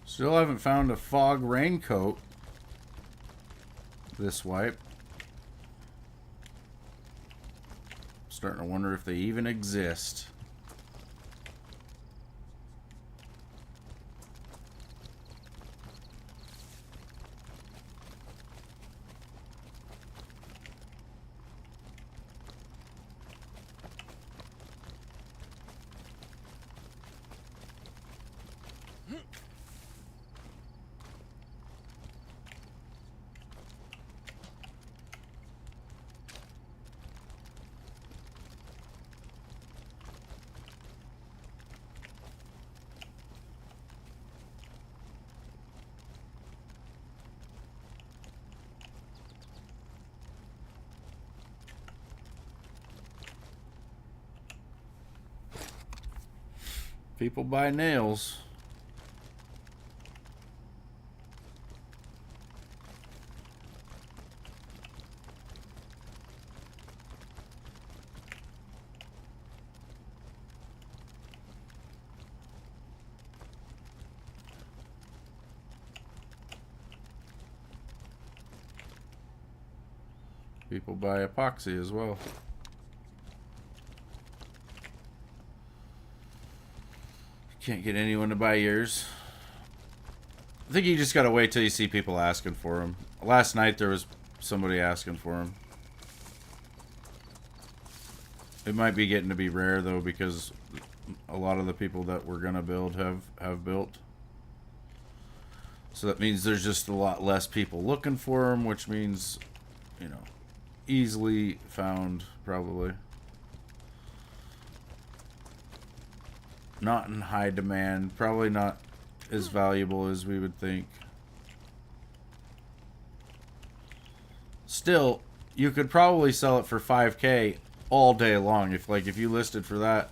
Still haven't found a fog raincoat this wipe. Starting to wonder if they even exist. People buy nails. People buy epoxy as well. Can't get anyone to buy yours. I think you just gotta wait till you see people asking for them. Last night there was somebody asking for them. It might be getting to be rare though, because a lot of the people that we're gonna build have built. So that means there's just a lot less people looking for them, which means, you know, easily found probably. Not in high demand, probably not as valuable as we would think. Still, you could probably sell it for 5K all day long. If you listed for that,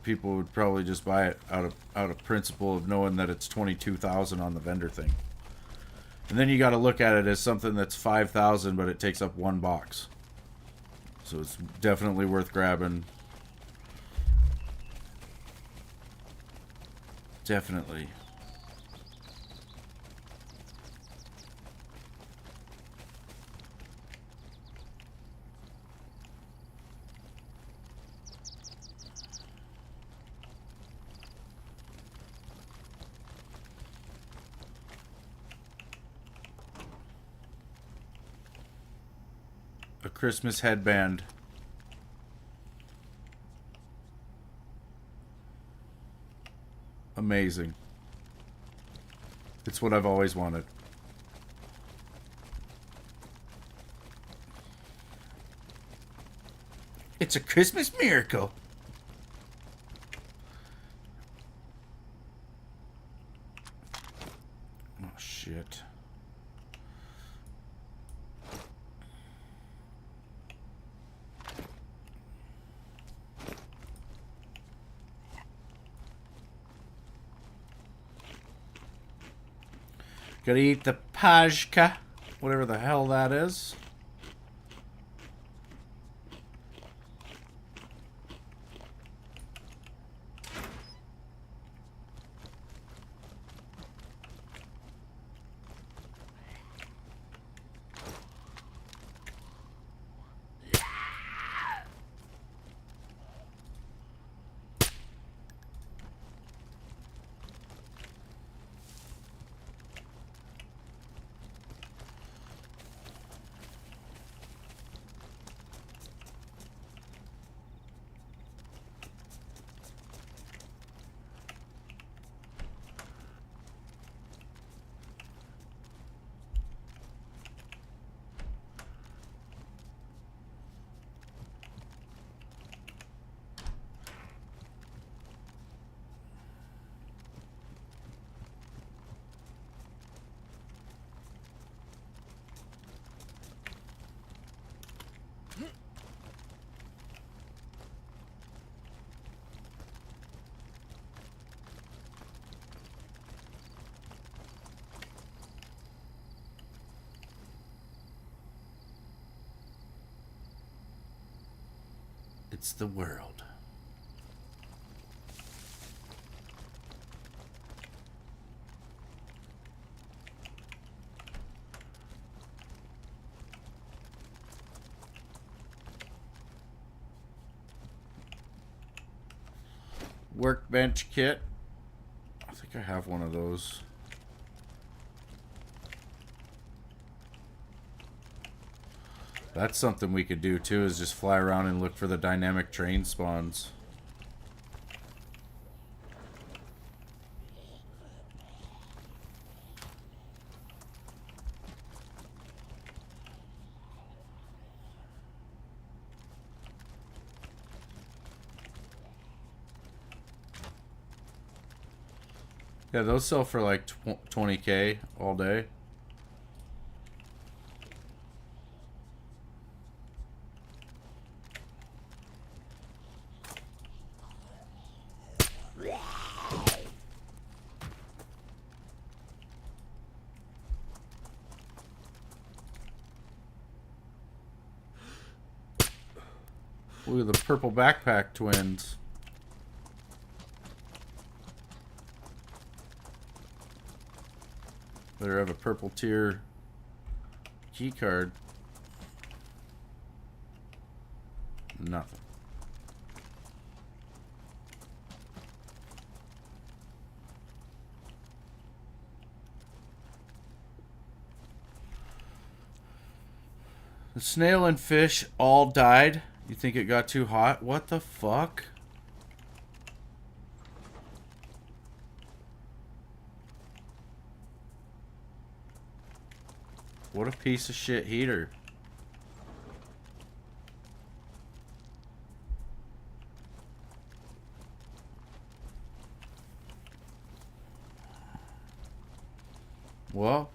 people would probably just buy it out of principle of knowing that it's 22,000 on the vendor thing. And then you got to look at it as something that's 5,000, but it takes up one box. So it's definitely worth grabbing. Definitely. A Christmas headband. Amazing. It's what I've always wanted. It's a Christmas miracle. Oh, shit. Gotta eat the pajka, whatever the hell that is. It's the world. Workbench kit. I think I have one of those. That's something we could do too, is just fly around and look for the dynamic train spawns. Yeah, those sell for like 20K all day. Look at the purple backpack twins. Better have a purple tier key card. Nothing. The snail and fish all died. You think it got too hot? What the fuck? What a piece of shit heater. Well,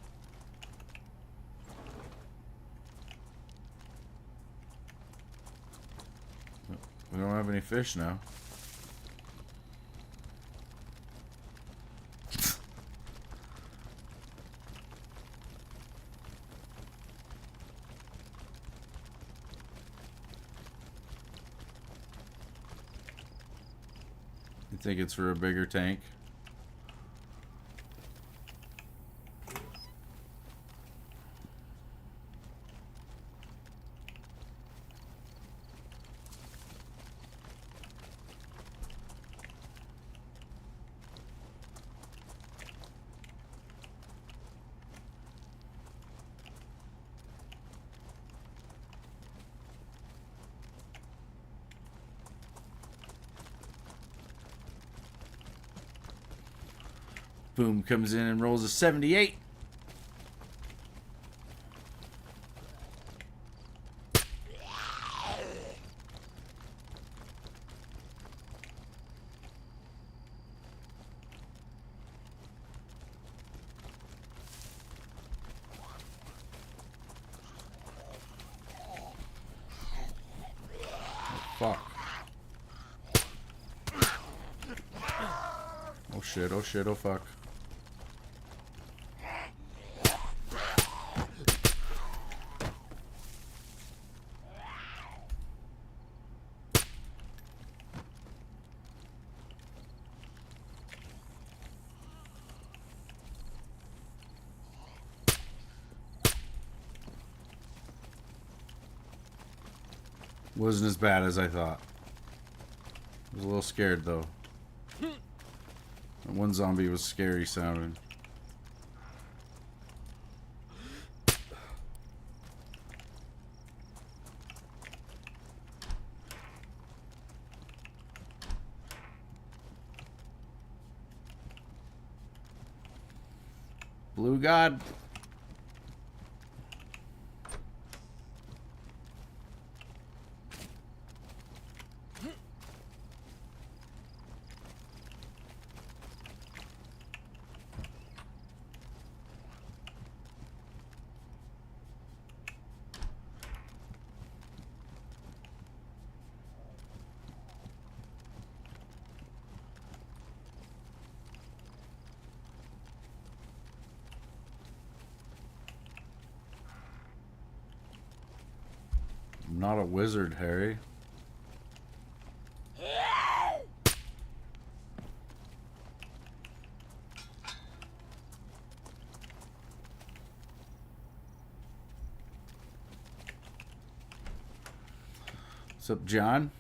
we don't have any fish now. think it's for a bigger tank. Boom comes in and rolls a 78. Fuck. Oh shit, oh shit, oh fuck. Wasn't as bad as I thought. I was a little scared though. That one zombie was scary sounding. Blue God. I'm not a wizard, Harry. What's up, John?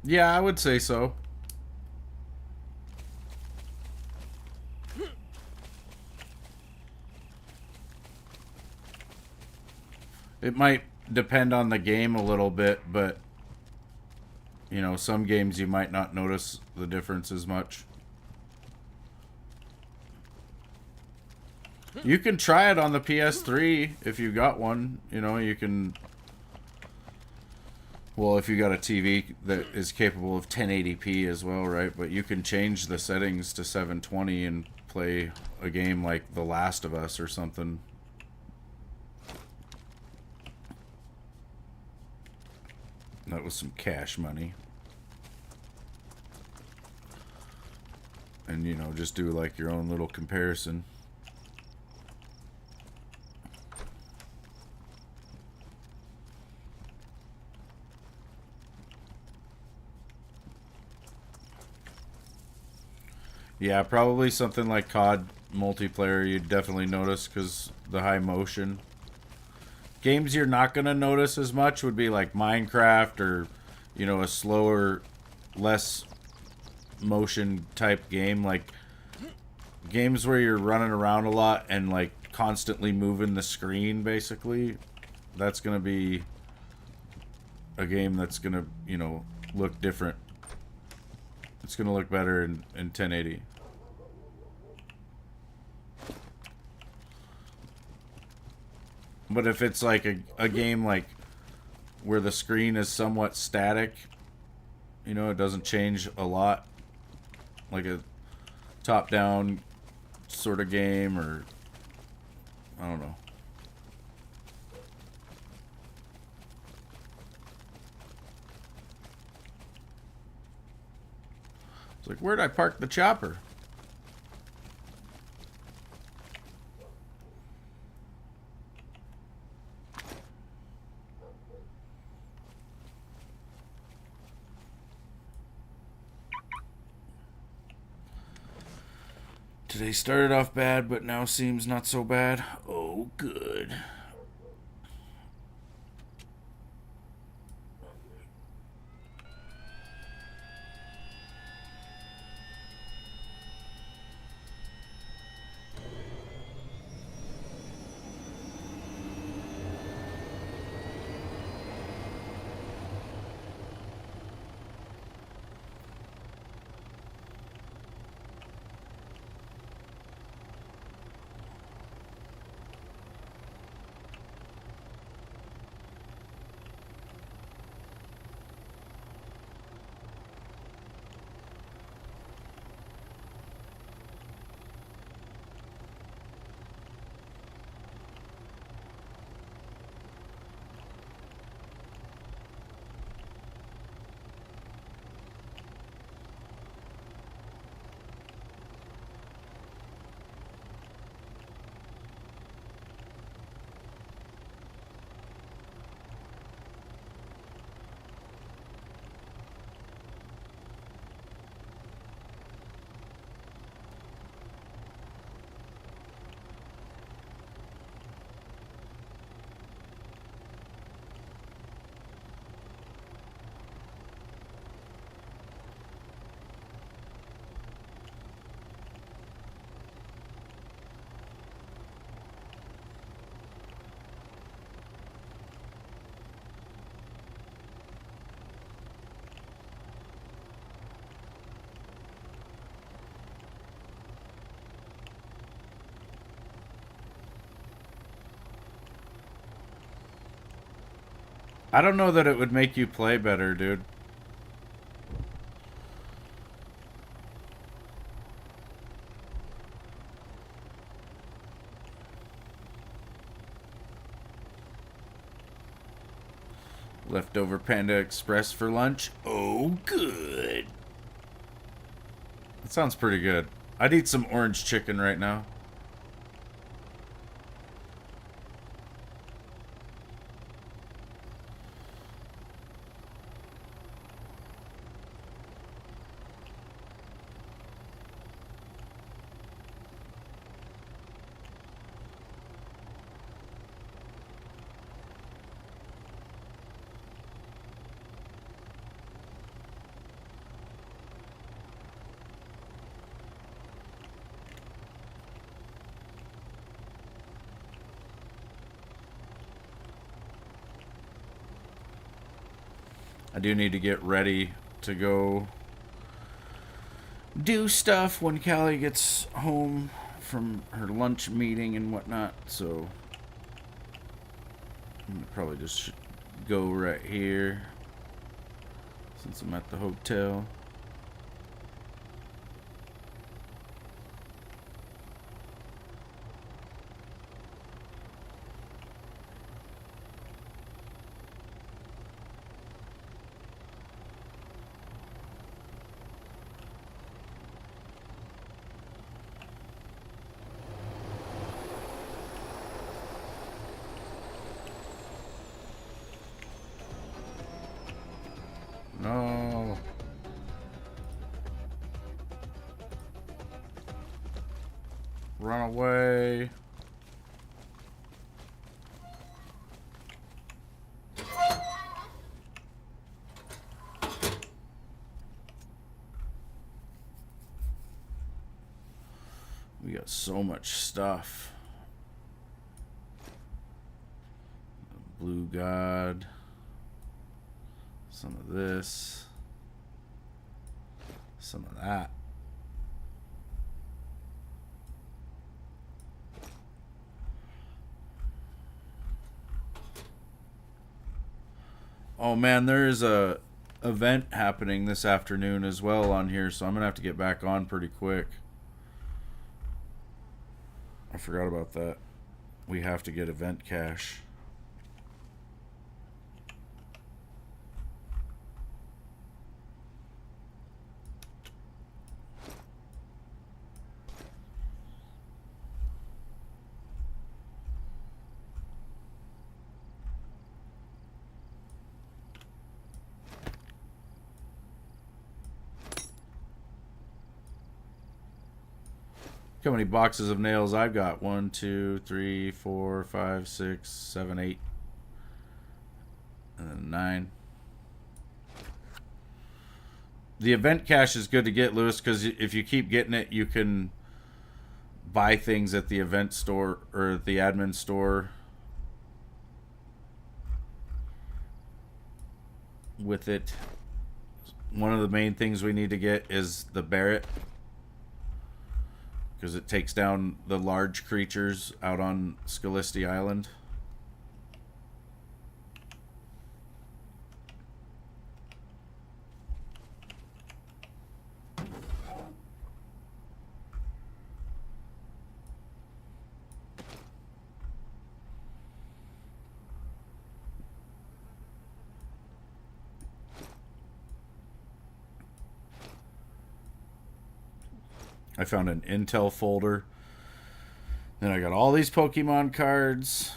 Yeah, I would say so. It might depend on the game a little bit, but you know, some games you might not notice the difference as much. You can try it on the PS3 if you got one. You know, you can... Well, if you got a TV that is capable of 1080p as well, right? But you can change the settings to 720 and play a game like The Last of Us or something. That was some cash money. And, you know, just do like your own little comparison. Yeah, probably something like COD multiplayer you'd definitely notice because the high motion. Games you're not going to notice as much would be like Minecraft or, you know, a slower, less motion type game. Like games where you're running around a lot and like constantly moving the screen, basically. That's going to be a game that's going to, you know, look different. It's going to look better in 1080. But if it's like a game like where the screen is somewhat static, you know, it doesn't change a lot, like a top-down sort of game, or I don't know. It's like, where'd I park the chopper? Today started off bad, but now seems not so bad. Oh, good. I don't know that it would make you play better, dude. Leftover Panda Express for lunch. Oh, good. That sounds pretty good. I'd eat some orange chicken right now. I do need to get ready to go do stuff when Callie gets home from her lunch meeting and whatnot, so I'm gonna probably just go right here since I'm at the hotel. No. Run away. We got so much stuff. Blue God. Some of this. Some of that. Oh man, there is a event happening this afternoon as well on here, so I'm gonna have to get back on pretty quick. I forgot about that. We have to get event cash. Look how many boxes of nails I've got. 1, 2, 3, 4, 5, 6, 7, 8. And then 9. The event cash is good to get, Lewis, because if you keep getting it, you can buy things at the event store or the admin store with it. One of the main things we need to get is the Barrett, because it takes down the large creatures out on Scalisti Island. I found an Intel folder. Then I got all these Pokemon cards,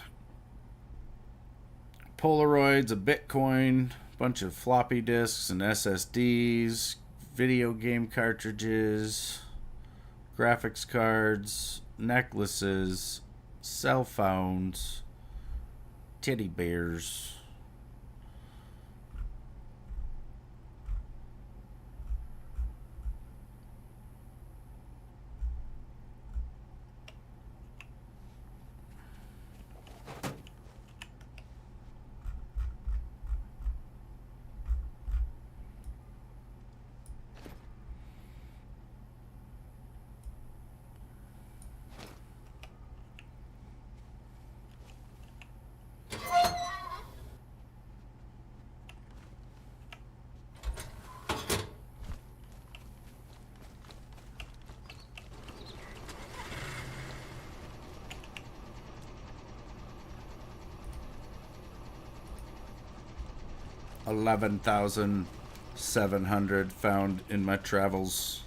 Polaroids, a Bitcoin, a bunch of floppy disks and SSDs, video game cartridges, graphics cards, necklaces, cell phones, teddy bears. $11,700 found in my travels.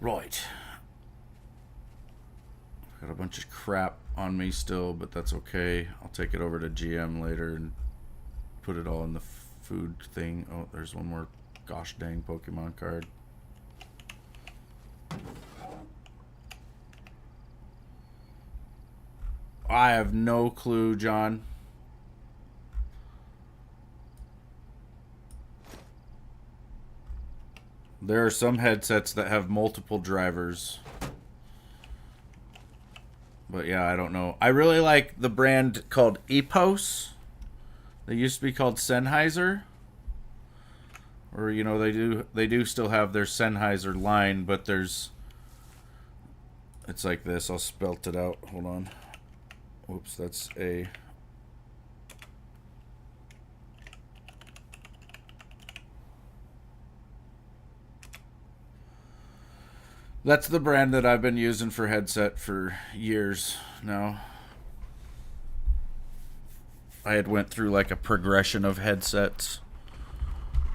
Right. Got a bunch of crap on me still, but that's okay. I'll take it over to GM later and put it all in the food thing. Oh, there's one more gosh dang Pokemon card. I have no clue, John. There are some headsets that have multiple drivers. But yeah, I don't know. I really like the brand called Epos. They used to be called Sennheiser. Or, you know, they do still have their Sennheiser line, but there's... It's like this. I'll spelt it out. Hold on. Oops, that's a... That's the brand that I've been using for headset for years now. I had went through like a progression of headsets.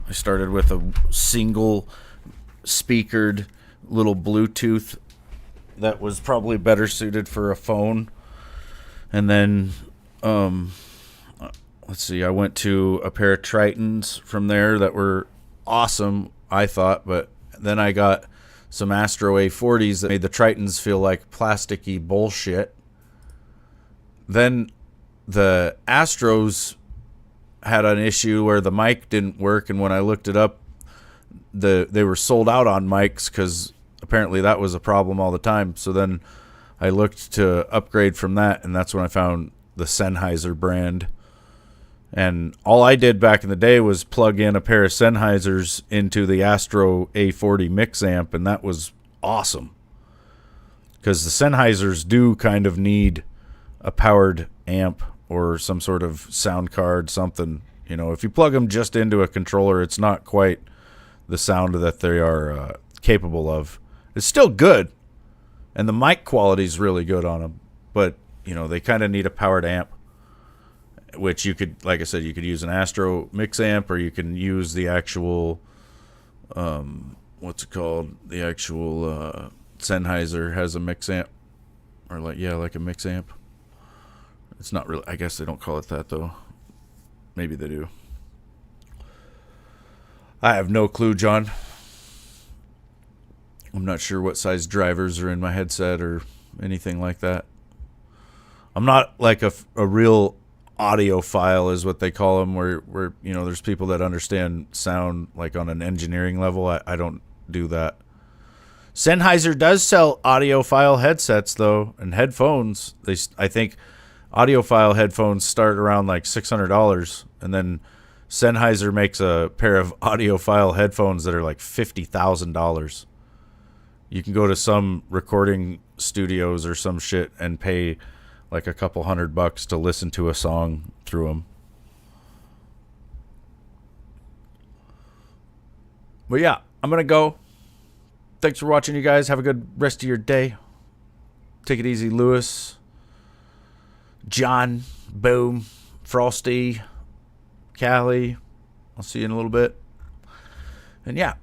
I started with a single speakered little Bluetooth that was probably better suited for a phone. And then let's see, I went to a pair of Tritons from there that were awesome, I thought, but then I got some Astro A40s that made the Tritons feel like plasticky bullshit. Then the Astros had an issue where the mic didn't work, and when I looked it up, they were sold out on mics because apparently that was a problem all the time. So then I looked to upgrade from that, and that's when I found the Sennheiser brand. And all I did back in the day was plug in a pair of Sennheisers into the Astro A40 mix amp, and that was awesome. Because the Sennheisers do kind of need a powered amp or some sort of sound card, something. You know, if you plug them just into a controller, it's not quite the sound that they are capable of. It's still good, and the mic quality is really good on them. But, you know, they kind of need a powered amp, which you could, like I said, you could use an Astro mix amp, or you can use the actual, what's it called? The actual Sennheiser has a mix amp, or like a mix amp. It's not really, I guess they don't call it that though. Maybe they do. I have no clue, John. I'm not sure what size drivers are in my headset or anything like that. I'm not like a real audiophile is what they call them, where you know, there's people that understand sound like on an engineering level. I don't do that. Sennheiser does sell audiophile headsets though, and headphones. I think audiophile headphones start around like $600, and then Sennheiser makes a pair of audiophile headphones that are like $50,000. You can go to some recording studios or some shit and pay like a couple $100 to listen to a song through them. But yeah, I'm gonna go. Thanks for watching, you guys. Have a good rest of your day. Take it easy, Lewis, John, Boom, Frosty, Callie. I'll see you in a little bit. And yeah,